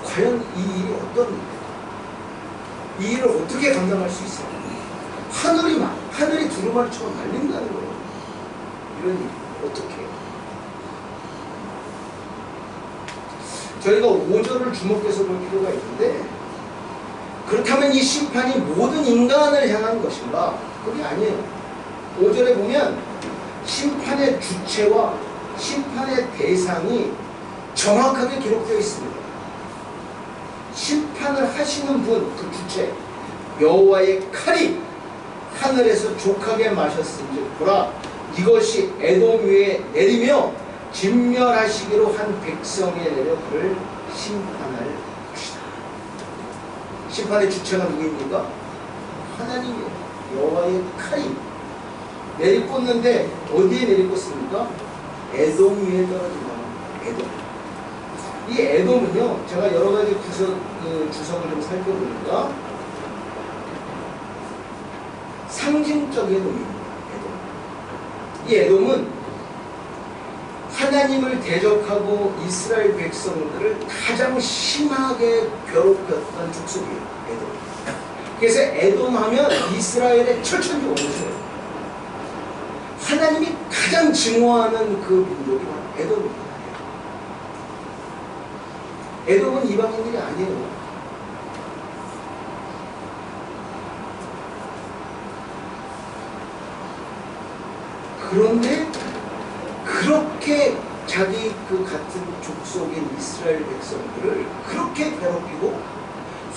과연 이 일이 어떤 일일까? 이 일을 어떻게 감당할 수 있어요? 하늘이 두루마리처럼 말린다는 거예요. 이런 일 어떻게 해요? 저희가 5절을 주목해서 볼 필요가 있는데 그렇다면 이 심판이 모든 인간을 향한 것인가? 그게 아니에요. 5절에 보면 심판의 주체와 심판의 대상이 정확하게 기록되어 있습니다. 심판을 하시는 분, 그 주체 여호와의 칼이 하늘에서 족하게 마셨은즉 보라 이것이 에돔 위에 내리며 진멸하시기로 한 백성에 내려 그를 심판할 것이다. 심판의 주체가 누구입니까? 하나님이에요. 여호와의 칼이 내리꽂는데 어디에 내리꽂습니까? 에돔 위에 떨어진다. 에돔. 이 에돔은요, 제가 여러 가지 주석을 좀 살펴보니까 상징적인 의미입니다. 에돔. 이 에돔은 하나님을 대적하고 이스라엘 백성들을 가장 심하게 괴롭혔던 족속이에요. 에돔. 그래서 에돔 하면 이스라엘의 철천지 원수예요. 하나님이 가장 증오하는 그 민족이 바로 에돔입니다. 에돔은 이방인들이 아니에요. 그런데 그렇게 자기 그 같은 족속인 이스라엘 백성들을 그렇게 괴롭히고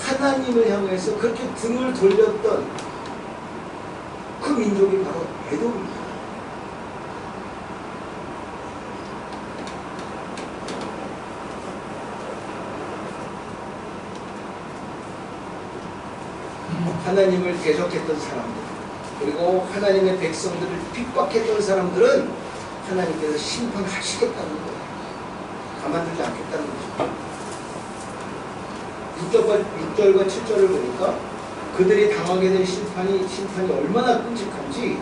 하나님을 향해서 그렇게 등을 돌렸던 그 민족이 바로 에돔입니다. 하나님을 대적했던 사람들, 그리고 하나님의 백성들을 핍박했던 사람들은 하나님께서 심판하시겠다는 거예요. 가만두지 않겠다는 거죠. 6절과 7절을 보니까 그들이 당하게 된 심판이 얼마나 끔찍한지,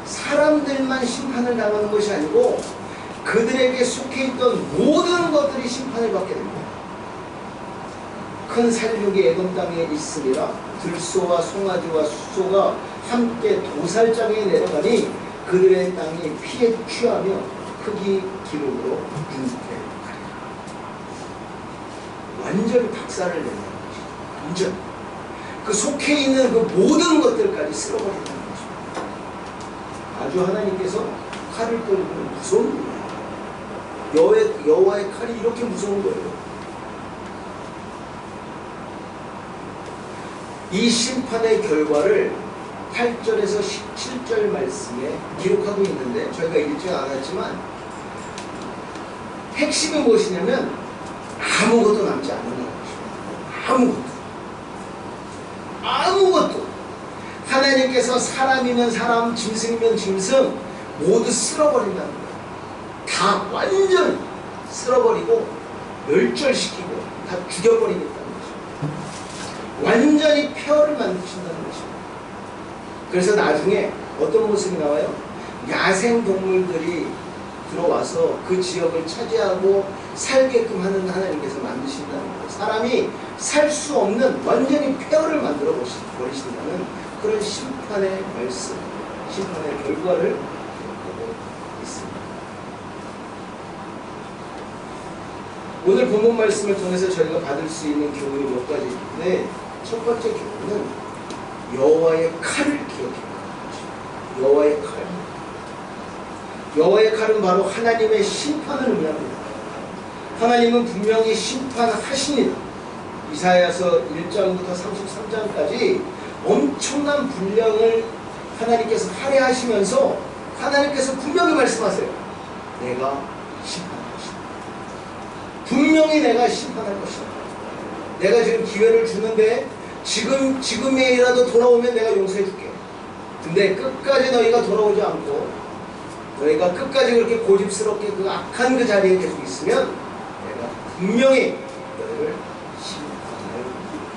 사람들만 심판을 당하는 것이 아니고 그들에게 속해 있던 모든 것들이 심판을 받게 됩니다. 큰 살육이 에돔 땅에 있으리라. 들소와 송아지와 수소가 함께 도살장에 내려가니 그들의 땅이 피에 취하며 흙이 기름으로 융패하리라. 완전히 박살을 내는 것이죠. 완전 그 속해 있는 그 모든 것들까지 쓸어버린다는 거죠. 아주 하나님께서 칼을 꺼내면 무서운 거예요. 여호와의 칼이 이렇게 무서운 거예요. 이 심판의 결과를 8절에서 17절 말씀에 기록하고 있는데 저희가 읽지 않았지만 핵심이 무엇이냐면 아무것도 남지 않는다는 것입니다. 아무것도. 하나님께서 사람이면 사람, 짐승이면 짐승 모두 쓸어버린다는 거예요. 다 완전 쓸어버리고 멸절시키고 다 죽여버리겠다는 거죠. 완전히 폐허를 만드신다는 것입니다. 그래서 나중에 어떤 모습이 나와요? 야생 동물들이 들어와서 그 지역을 차지하고 살게끔 하는 하나님께서 만드신다는 거예요. 사람이 살 수 없는 완전히 폐허를 만들어 버리신다는 그런 심판의 말씀, 심판의 결과를 보고 있습니다. 오늘 본문 말씀을 통해서 저희가 받을 수 있는 교훈이 몇 가지인데, 첫 번째 교훈은 여호와의 칼을 기억해야 합니다. 여호와의 칼. 여호와의 칼은 바로 하나님의 심판을 의미합니다. 하나님은 분명히 심판하십니다. 이사야서 1장부터 33장까지 엄청난 분량을 하나님께서 할애하시면서 하나님께서 분명히 말씀하세요. 내가 심판할 것이다. 분명히 내가 심판할 것이다. 내가 지금 기회를 주는데 지금이라도 돌아오면 내가 용서해 줄게. 근데 끝까지 너희가 돌아오지 않고 너희가 끝까지 그렇게 고집스럽게 그 악한 그 자리에 계속 있으면 내가 분명히 너희를 심판할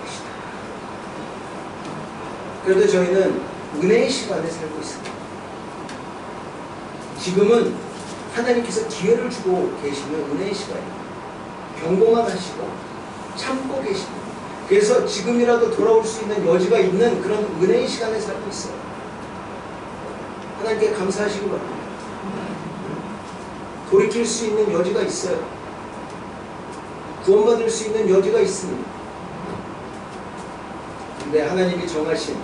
것이다. 그래도 저희는 은혜의 시간에 살고 있습니다. 지금은 하나님께서 기회를 주고 계시는 은혜의 시간입니다. 경고만 하시고 참고 계십니다. 그래서 지금이라도 돌아올 수 있는 여지가 있는 그런 은혜의 시간에 살고 있어요. 하나님께 감사하시기 바랍니다. 돌이킬 수 있는 여지가 있어요. 구원받을 수 있는 여지가 있습니다. 근데 하나님이 정하신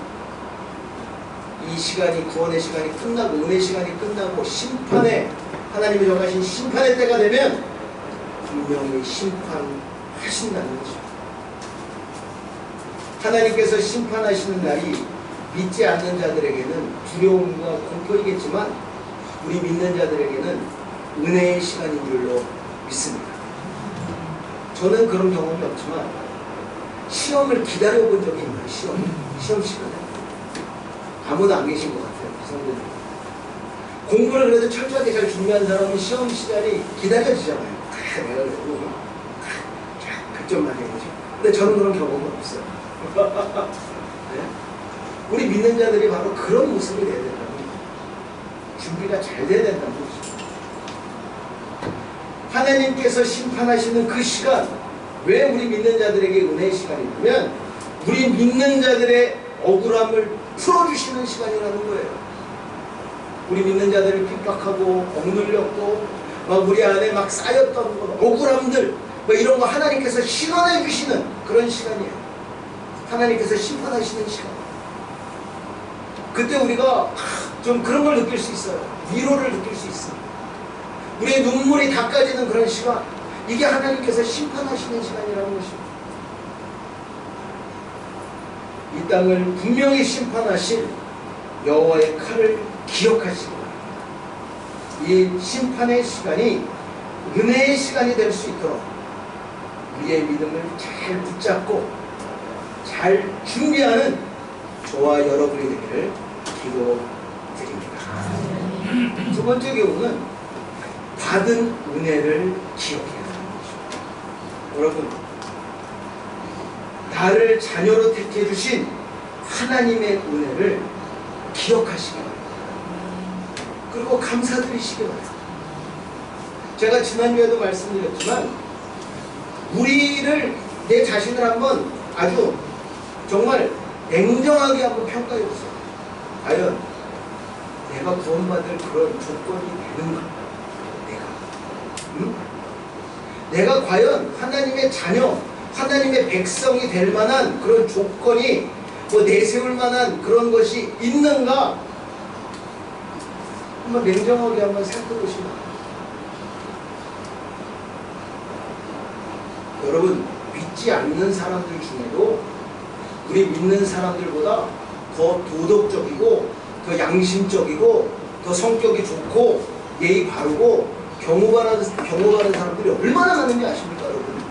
이 시간이, 구원의 시간이 끝나고 은혜의 시간이 끝나고 하나님이 정하신 심판의 때가 되면 분명히 심판하신다는 거죠. 하나님께서 심판하시는 날이 믿지 않는 자들에게는 두려움과 공포이겠지만 우리 믿는 자들에게는 은혜의 시간인 줄로 믿습니다. 저는 그런 경험이 없지만 시험을 기다려본 적이 있나요? 시험 시간에 아무도 안 계신 것 같아요. 성도님. 공부를 그래도 철저하게 잘 준비한 사람은 시험 시간이 기다려지잖아요. 내가 그래도 그점만 해야지. 근데 저는 그런 경험은 없어요. 네? 우리 믿는 자들이 바로 그런 모습이 돼야 된다는 거예요. 준비가 잘 돼야 된다는 거죠. 하나님께서 심판하시는 그 시간, 왜 우리 믿는 자들에게 은혜의 시간이냐면 우리 믿는 자들의 억울함을 풀어주시는 시간이라는 거예요. 우리 믿는 자들을 핍박하고 억눌렸고 막 우리 안에 막 쌓였던 것, 억울함들 뭐 이런 거 하나님께서 신원해 주시는 그런 시간이에요. 하나님께서 심판하시는 시간. 그때 우리가 좀 그런 걸 느낄 수 있어요. 위로를 느낄 수 있어요. 우리의 눈물이 닦아지는 그런 시간, 이게 하나님께서 심판하시는 시간이라는 것입니다. 이 땅을 분명히 심판하실 여호와의 칼을 기억하시고 이 심판의 시간이 은혜의 시간이 될 수 있도록 우리의 믿음을 잘 붙잡고 잘 준비하는 저와 여러분이 되기를 기도드립니다. 두 번째 교훈은 받은 은혜를 기억해야 하는 것입니다. 여러분, 나를 자녀로 택해 주신 하나님의 은혜를 기억하시기 바랍니다. 그리고 감사드리시기 바랍니다. 제가 지난주에도 말씀드렸지만 우리를, 내 자신을 한번 아주 정말 냉정하게 한번 평가해 보세요. 과연 내가 구원받을 그런 조건이 되는가? 내가 과연 하나님의 자녀, 하나님의 백성이 될 만한 그런 조건이 뭐 내세울 만한 그런 것이 있는가? 한번 냉정하게 한번 살펴보시면 여러분, 믿지 않는 사람들 중에도 우리 믿는 사람들보다 더 도덕적이고 더 양심적이고 더 성격이 좋고 예의 바르고 경우 바른 사람들이 얼마나 많은지 아십니까, 여러분?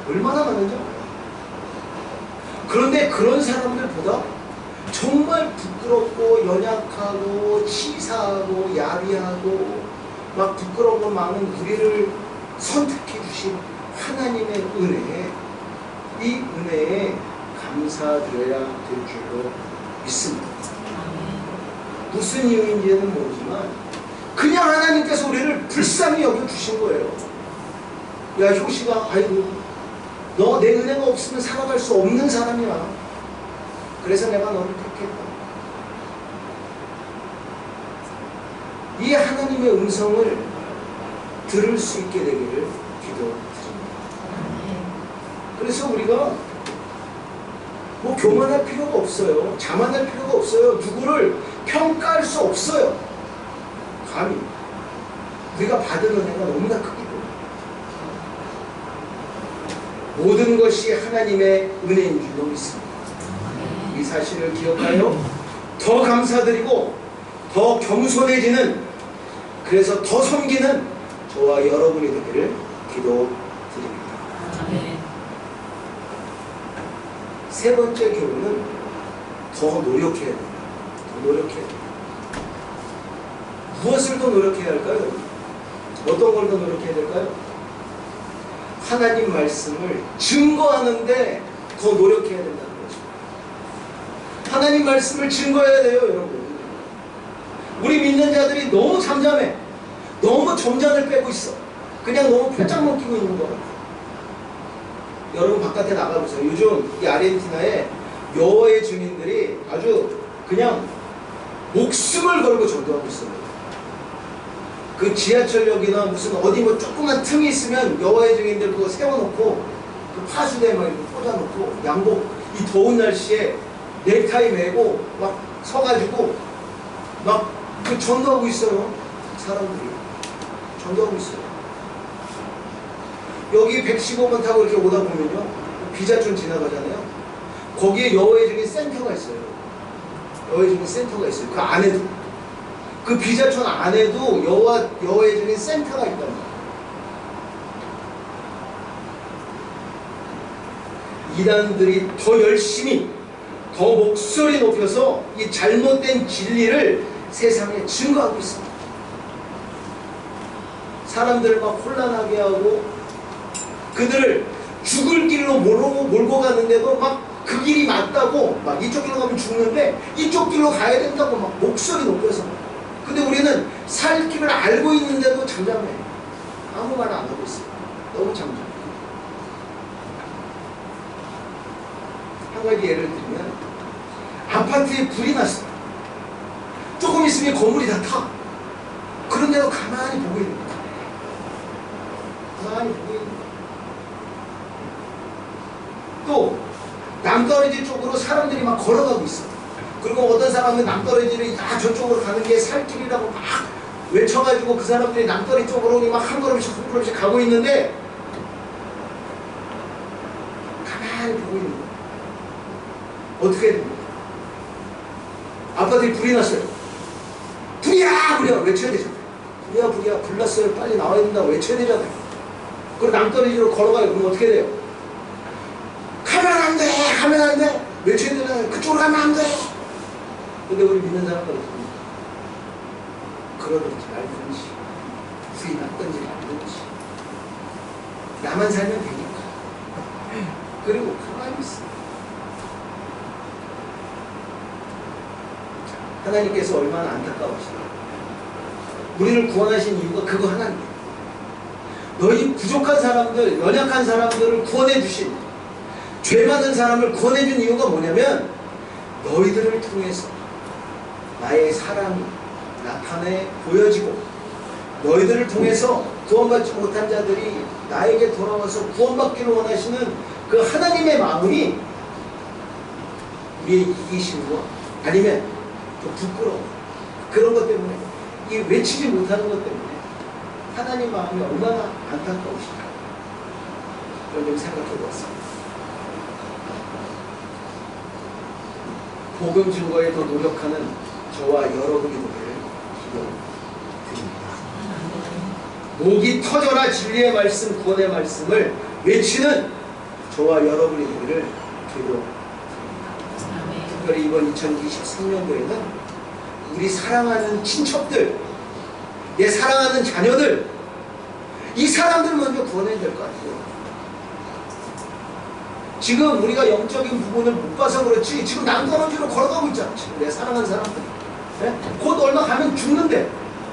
얼마나 많은지 알아요. 그런데 그런 사람들보다 정말 부끄럽고 연약하고 치사하고 야비하고 막 부끄러운 많은 우리를 선택해 주신 하나님의 은혜에, 이 은혜에 감사드려야 될 줄로 믿습니다. 무슨 이유인지는 모르지만 그냥 하나님께서 우리를 불쌍히 여겨주신 거예요. 야, 효시가, 아이고, 너 내 은혜가 없으면 살아갈 수 없는 사람이야. 그래서 내가 너를 택했다. 이 하나님의 음성을 들을 수 있게 되기를 기도드립니다. 그래서 우리가 뭐 교만할 필요가 없어요. 자만할 필요가 없어요. 누구를 평가할 수 없어요. 감히 우리가 받은 은혜가 너무나 크기 때문에 모든 것이 하나님의 은혜인 줄로 믿습니다. 이 사실을 기억하여 더 감사드리고 더 겸손해지는, 그래서 더 섬기는 저와 여러분이 되기를 기도드립니다. 세 번째 교훈은 더 노력해야 됩니다. 더 노력해야 됩니다. 무엇을 더 노력해야 할까요? 어떤 걸 더 노력해야 될까요? 하나님 말씀을 증거하는데 더 노력해야 된다는 거죠. 하나님 말씀을 증거해야 돼요, 여러분. 우리 믿는 자들이 너무 잠잠해. 너무 점잖을 빼고 있어. 그냥 너무 표창만 끼고 있는 거 같아요. 여러분 바깥에 나가보세요. 요즘 이 아르헨티나에 여호와의 증인들이 아주 그냥 목숨을 걸고 전도하고 있어요. 그 지하철역이나 무슨 어디 뭐 조그만 틈이 있으면 여호와의 증인들 그거 세워놓고 그 파수대 막 이렇게 꽂아놓고 양복, 이 더운 날씨에 넥타이 메고 막 서가지고 막 그 전도하고 있어요. 사람들이 전도하고 있어요. 여기 115번 타고 이렇게 오다 보면요, 비자촌 지나가잖아요. 거기에 여호와의 증인 센터가 있어요. 여호와의 증인 센터가 있어요. 그 안에도, 그 비자촌 안에도 여호와의 증인 센터가 있단 말이에요. 이단들이 더 열심히, 더 목소리 높여서 이 잘못된 진리를 세상에 증거하고 있습니다. 사람들을 막 혼란하게 하고 그들을 죽을 길로 몰고 가는데도 막 그 길이 맞다고, 막 이쪽 길로 가면 죽는데 이쪽 길로 가야 된다고 막 목소리 높여서. 근데 우리는 살 길을 알고 있는데도 잠잠해. 아무 말 안 하고 있어요. 너무 잠잠해. 한 가지 예를 들면, 아파트에 불이 났어. 조금 있으면 건물이 다 타. 그런데도 가만히 보고 있는 거야. 가만히 보고 있는 거야. 또 남떨어지 쪽으로 사람들이 막 걸어가고 있어. 그리고 어떤 사람은 남떨어지를 저쪽으로 가는 게 살길이라고 막 외쳐가지고 그 사람들이 남떨어지 쪽으로 막 한 걸음씩 한 걸음씩 가고 있는데 가만히 보고 있는 거야. 어떻게 해야 됩니까? 아파트에 불이 났어요. 불이야! 불이야! 외쳐야 되잖아요. 불이야! 불이야! 불 났어요. 빨리 나와야 된다고 외쳐야 되잖아요. 그리고 남떨어지로 걸어가요. 그럼 어떻게 돼요? 가면 안 돼! 가면 안 돼! 외쳐야 되잖아요. 그러잖아요. 그쪽으로 가면 안 돼. 근데 우리 믿는 사람들은 그러든지 말든지 부인하든지 말든지 나만 살면 되니까. 그리고 가만히 있어. 하나님께서 얼마나 안타까우시다. 우리를 구원하신 이유가 그거 하나입니다. 너희 부족한 사람들, 연약한 사람들을 구원해 주신, 죄 많은 사람을 구원해 준 이유가 뭐냐면 너희들을 통해서 나의 사랑이 나타내 보여지고 너희들을 통해서 구원받지 못한 자들이 나에게 돌아와서 구원받기를 원하시는 그 하나님의 마음이 우리의 이기심과 아니면 또 부끄러움, 그런 것 때문에, 이 외치지 못하는 것 때문에 하나님 마음이 얼마나 안타까우실까, 그런 좀 생각해 보았습니다. 복음 증거에 더 노력하는 저와 여러분이 되기를 기도드립니다. 목이 터져라 진리의 말씀, 구원의 말씀을 외치는 저와 여러분이 되기를 기도드립니다. 특별히 이번 2023년도에는 우리 사랑하는 친척들, 내 사랑하는 자녀들, 이 사람들 먼저 구원해야 될 것 같아요. 지금 우리가 영적인 부분을 못 봐서 그렇지 지금 난거러지로 걸어가고 있잖아. 지금 내 사랑하는 사람들, 네? 곧 얼마 가면 죽는데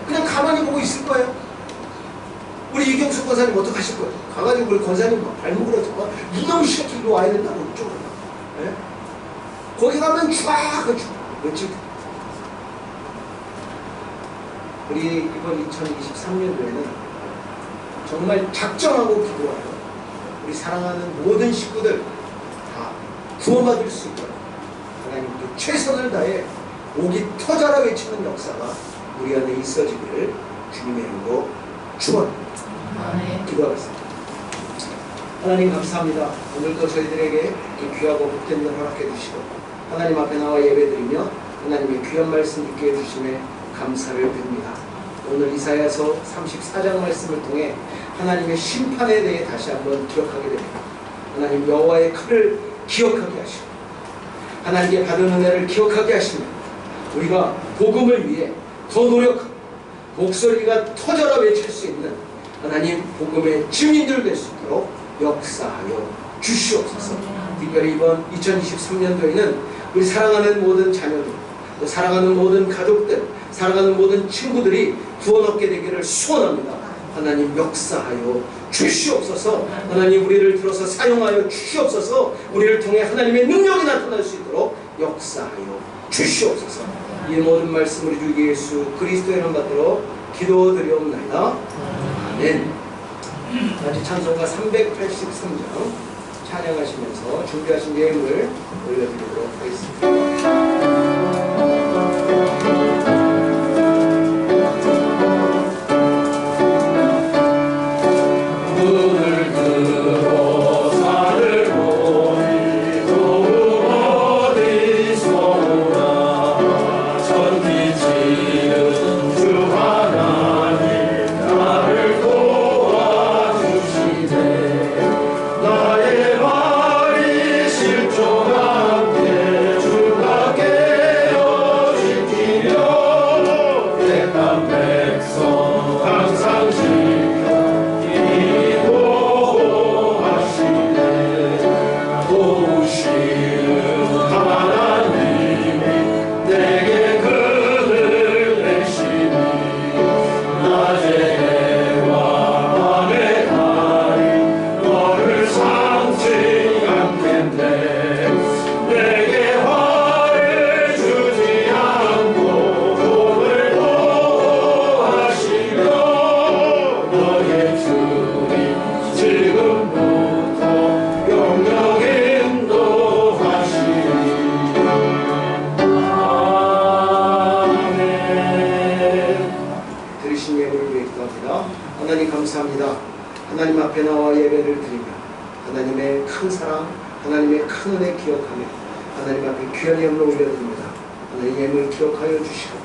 그냥 가만히 보고 있을 거예요. 우리 이경수 권사님 어떡하실 거예요? 가가지고 우리 권사님 막 발목으로 잡아 이놈의 새끼 이리 와야 된다고 이쪽으로. 네? 거기 가면 쫙 그렇지. 우리 이번 2023년도에는 정말 작정하고 기도하여 우리 사랑하는 모든 식구들 다 구원받을 수 있도록 하나님께 최선을 다해 목이 터져라 외치는 역사가 우리 안에 있어지기를 주님의 이름으로 축원합니다. 기도하겠습니다. 하나님 감사합니다. 오늘도 저희들에게 이 귀하고 복된 일 허락해 주시고 하나님 앞에 나와 예배드리며 하나님의 귀한 말씀 듣게 해주심에 감사를 드립니다. 오늘 이사야서 34장 말씀을 통해 하나님의 심판에 대해 다시 한번 기억하게 됩니다. 하나님 여호와의 칼을 기억하게 하시고 하나님께 받은 은혜를 기억하게 하시며 우리가 복음을 위해 더 노력하고 목소리가 터져라 외칠 수 있는 하나님 복음의 증인들 될 수 있도록 역사하여 주시옵소서. 특별히 이번 2023년도에는 우리 사랑하는 모든 자녀들, 또 사랑하는 모든 가족들, 사랑하는 모든 친구들이 구원 얻게 되기를 소원합니다. 하나님 역사하여 주시옵소서. 하나님 우리를 들어서 사용하여 주시옵소서. 우리를 통해 하나님의 능력이 나타날 수 있도록 역사하여 주시옵소서. 이 모든 말씀 우리 주 예수 그리스도의 이름 받들어 기도드리옵나이다. 아멘. 다시 찬송가 383장 찬양하시면서 준비하신 예물을 올려드리도록 하겠습니다. 하나님 감사합니다. 하나님 앞에 나와 예배를 드리며 하나님의 큰 사랑, 하나님의 큰 은혜 기억하며 하나님 앞에 귀한 예물을 올려드립니다. 하나님 예물을 기억하여 주시고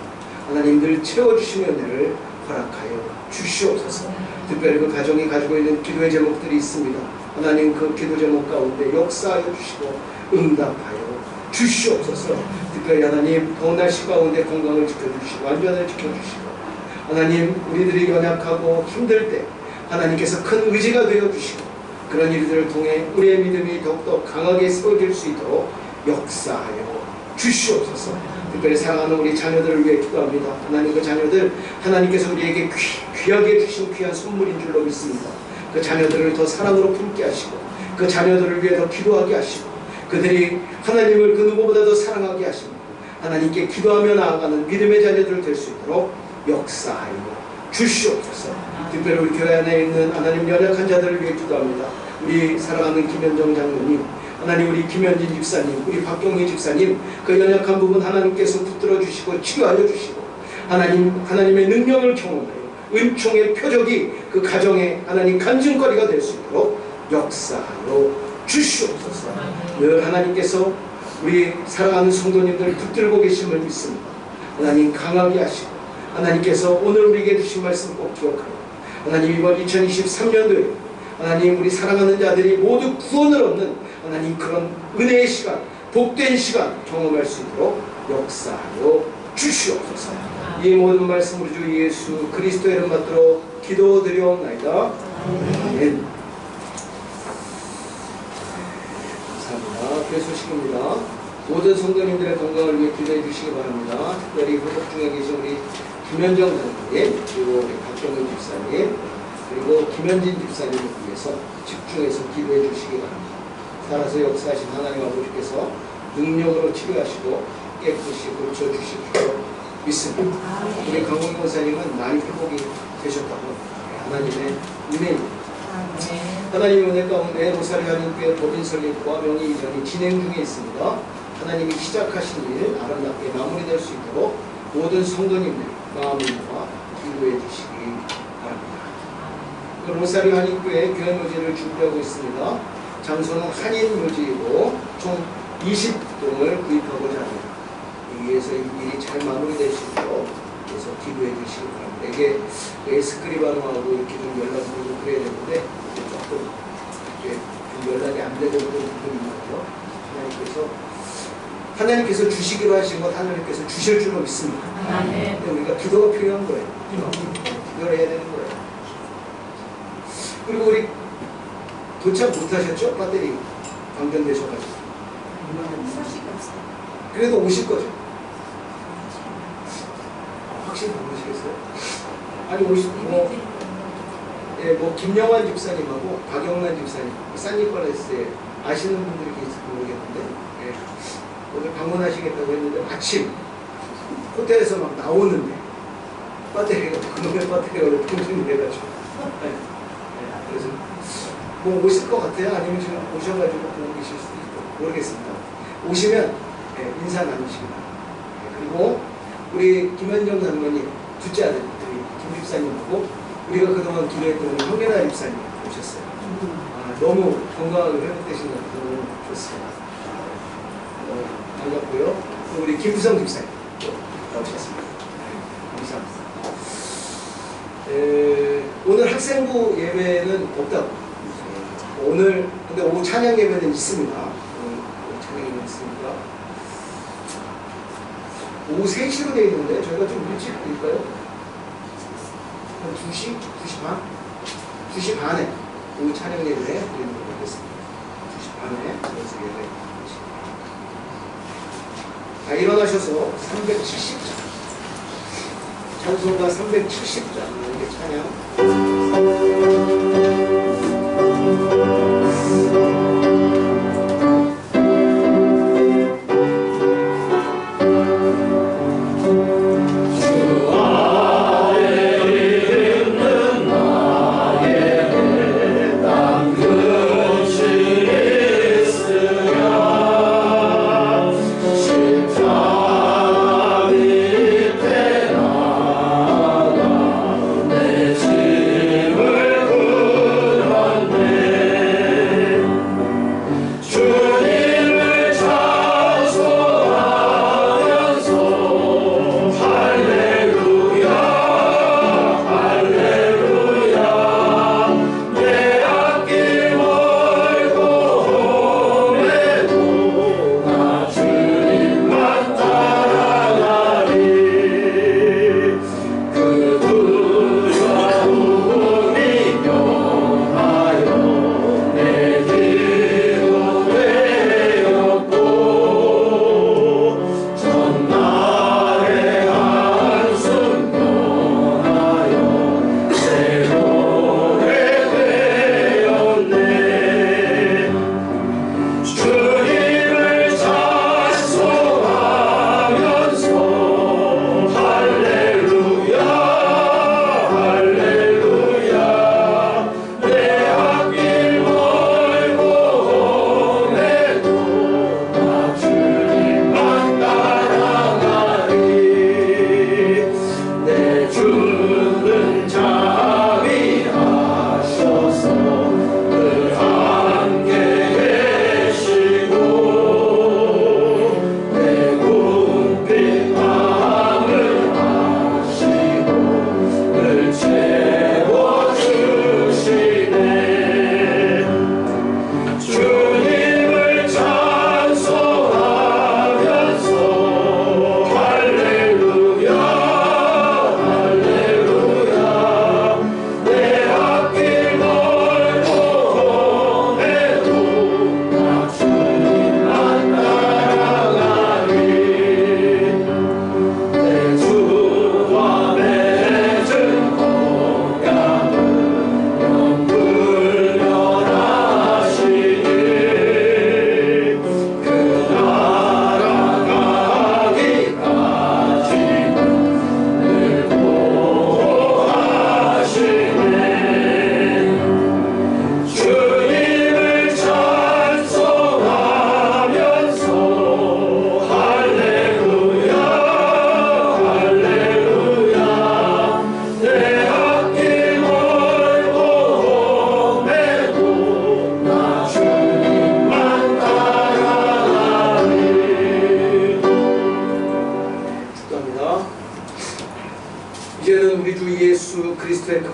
하나님 늘 채워주시는 은혜를 허락하여 주시옵소서. 특별히 그 가정이 가지고 있는 기도의 제목들이 있습니다. 하나님 그 기도 제목 가운데 역사하여 주시고 응답하여 주시옵소서. 특별히 하나님 더운 날씨 가운데 건강을 지켜주시고 안전을 지켜주시고 하나님 우리들이 연약하고 힘들 때 하나님께서 큰 의지가 되어주시고 그런 일들을 통해 우리의 믿음이 더욱더 강하게 세워질 수 있도록 역사하여 주시옵소서. 특별히 사랑하는 우리 자녀들을 위해 기도합니다. 하나님 그 자녀들 하나님께서 우리에게 귀하게 주신 귀한 선물인 줄로 믿습니다. 그 자녀들을 더 사랑으로 품게 하시고 그 자녀들을 위해 더 기도하게 하시고 그들이 하나님을 그 누구보다 더 사랑하게 하시고 하나님께 기도하며 나아가는 믿음의 자녀들 될 수 있도록 역사하여 주시옵소서. 특별히 우리 교회 안에 있는 하나님 연약한 자들을 위해 기도합니다. 우리 사랑하는 김현정 장로님, 하나님 우리 김현진 집사님, 우리 박경희 집사님 그 연약한 부분 하나님께서 붙들어 주시고 치유하여 주시고 하나님의 능력을 경험하여 은총의 표적이 그 가정에 하나님 간증거리가 될 수 있도록 역사하여 주시옵소서. 늘 하나님께서 우리 사랑하는 성도님들을 붙들고 계심을 믿습니다. 하나님 강하게 하시고 하나님께서 오늘 우리에게 주신 말씀 꼭 기억하고 하나님 이번 2023년도에 하나님 우리 사랑하는 자들이 모두 구원을 얻는 하나님 그런 은혜의 시간, 복된 시간 경험할 수 있도록 역사하여 주시옵소서. 이 모든 말씀 우리 주 예수 그리스도의 이름 받들어 기도드리옵나이다. 아멘. 감사합니다. 교회 소식입니다. 모든 성도님들의 건강을 위해 기도해 주시기 바랍니다. 특별히 회복 중에 계신 우리 김현정 장로님, 그리고 우리 박경희 집사님, 그리고 김현진 집사님을 위해서 집중해서 기도해 주시기 바랍니다. 살아서 역사하신 하나님 아버지께서 능력으로 치료하시고 깨끗이 고쳐주십시오 믿습니다. 우리 강홍 권사님은 많이 회복이 되셨다고 하나님의 은혜입니다. 하나님의 은혜 가운데 로사리 한인교회 법인 설립과 명의 이전이 진행 중에 있습니다. 하나님이 시작하신 일 아름답게 마무리될 수 있도록 모든 성도님들 마음을 모아 기도해 주시기 바랍니다. 로사리 한인교회 교회 묘지를 준비하고 있습니다. 장소는 한인 묘지이고 총 20동을 구입하고자 합니다. 여기에서 이 일이 잘 마무리될 수 있도록 그래서 기도해 주시기 바랍니다. 이게 에스크리바노하고 이렇게 좀 연락을 좀 그래야 되는데 조금 이렇게 좀 연락이 안 되고 그런 부분이 있고요. 하나님께서 주시기로 하신 것 하나님께서 주실 줄로 믿습니다. 근데 우리가 기도가 필요한 거예요. 기도를 해야 되는 거예요. 그리고 우리 도착 못하셨죠? 배터리 방전되셔가지고. 그래도 오실 거죠? 확실히 안 오시겠어요? 아니 뭐 김영환 집사님하고 박영란 집사님 산니콜라스에 아시는 분들이 계실지 모르겠는데 오늘 방문하시겠다고 했는데 마침 호텔에서 막 나오는데 배터리가 그놈의 배터리가 왜 통신이 돼가지고 그래서 뭐 오실 것 같아요? 아니면 지금 오셔가지고 보고 계실 수도 있고 모르겠습니다. 오시면 인사 나누시기 바랍니다. 그리고 우리 김현정 장로님 둘째 아들 김 집사님하고 우리가 그동안 기도했던 형제나 집사님 오셨어요. 너무 건강하게 회복되신 것 같아서 너무 좋습니다. 반갑고요. 또 우리 김부성 집사님 나오셨습니다. 감사합니다. 오늘 학생부 예배는 없다고. 오늘 근데 오후 찬양 예배는 있습니다. 찬양 예배는 있습니다. 오후 3시로 되어 있는데 저희가 좀 일찍 드릴까요? 한 2시? 2시 반? 2시 반에 오후 찬양 예배 드리는 걸로 하겠습니다. 2시 반에 그래서 예배 다 일어나셔서 370장 찬송가 370장 이렇게 찬양 내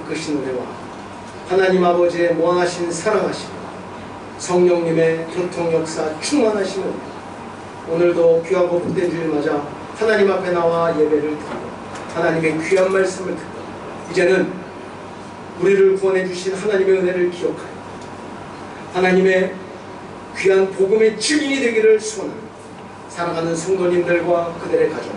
이끄신 은혜와 하나님 아버지의 무한하신 사랑하심, 성령님의 교통 역사 충만하시는 오늘도 귀하고 복된 주일 맞아 하나님 앞에 나와 예배를 드리고 하나님의 귀한 말씀을 듣고 이제는 우리를 구원해 주신 하나님의 은혜를 기억하여 하나님의 귀한 복음의 증인이 되기를 소원합니다. 사랑하는 성도님들과 그들의 가족,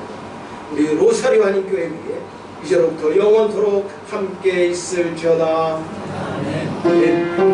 우리 로사리오 한인교회 위에 이제로부터 영원토록 함께 있을지어다. 아멘.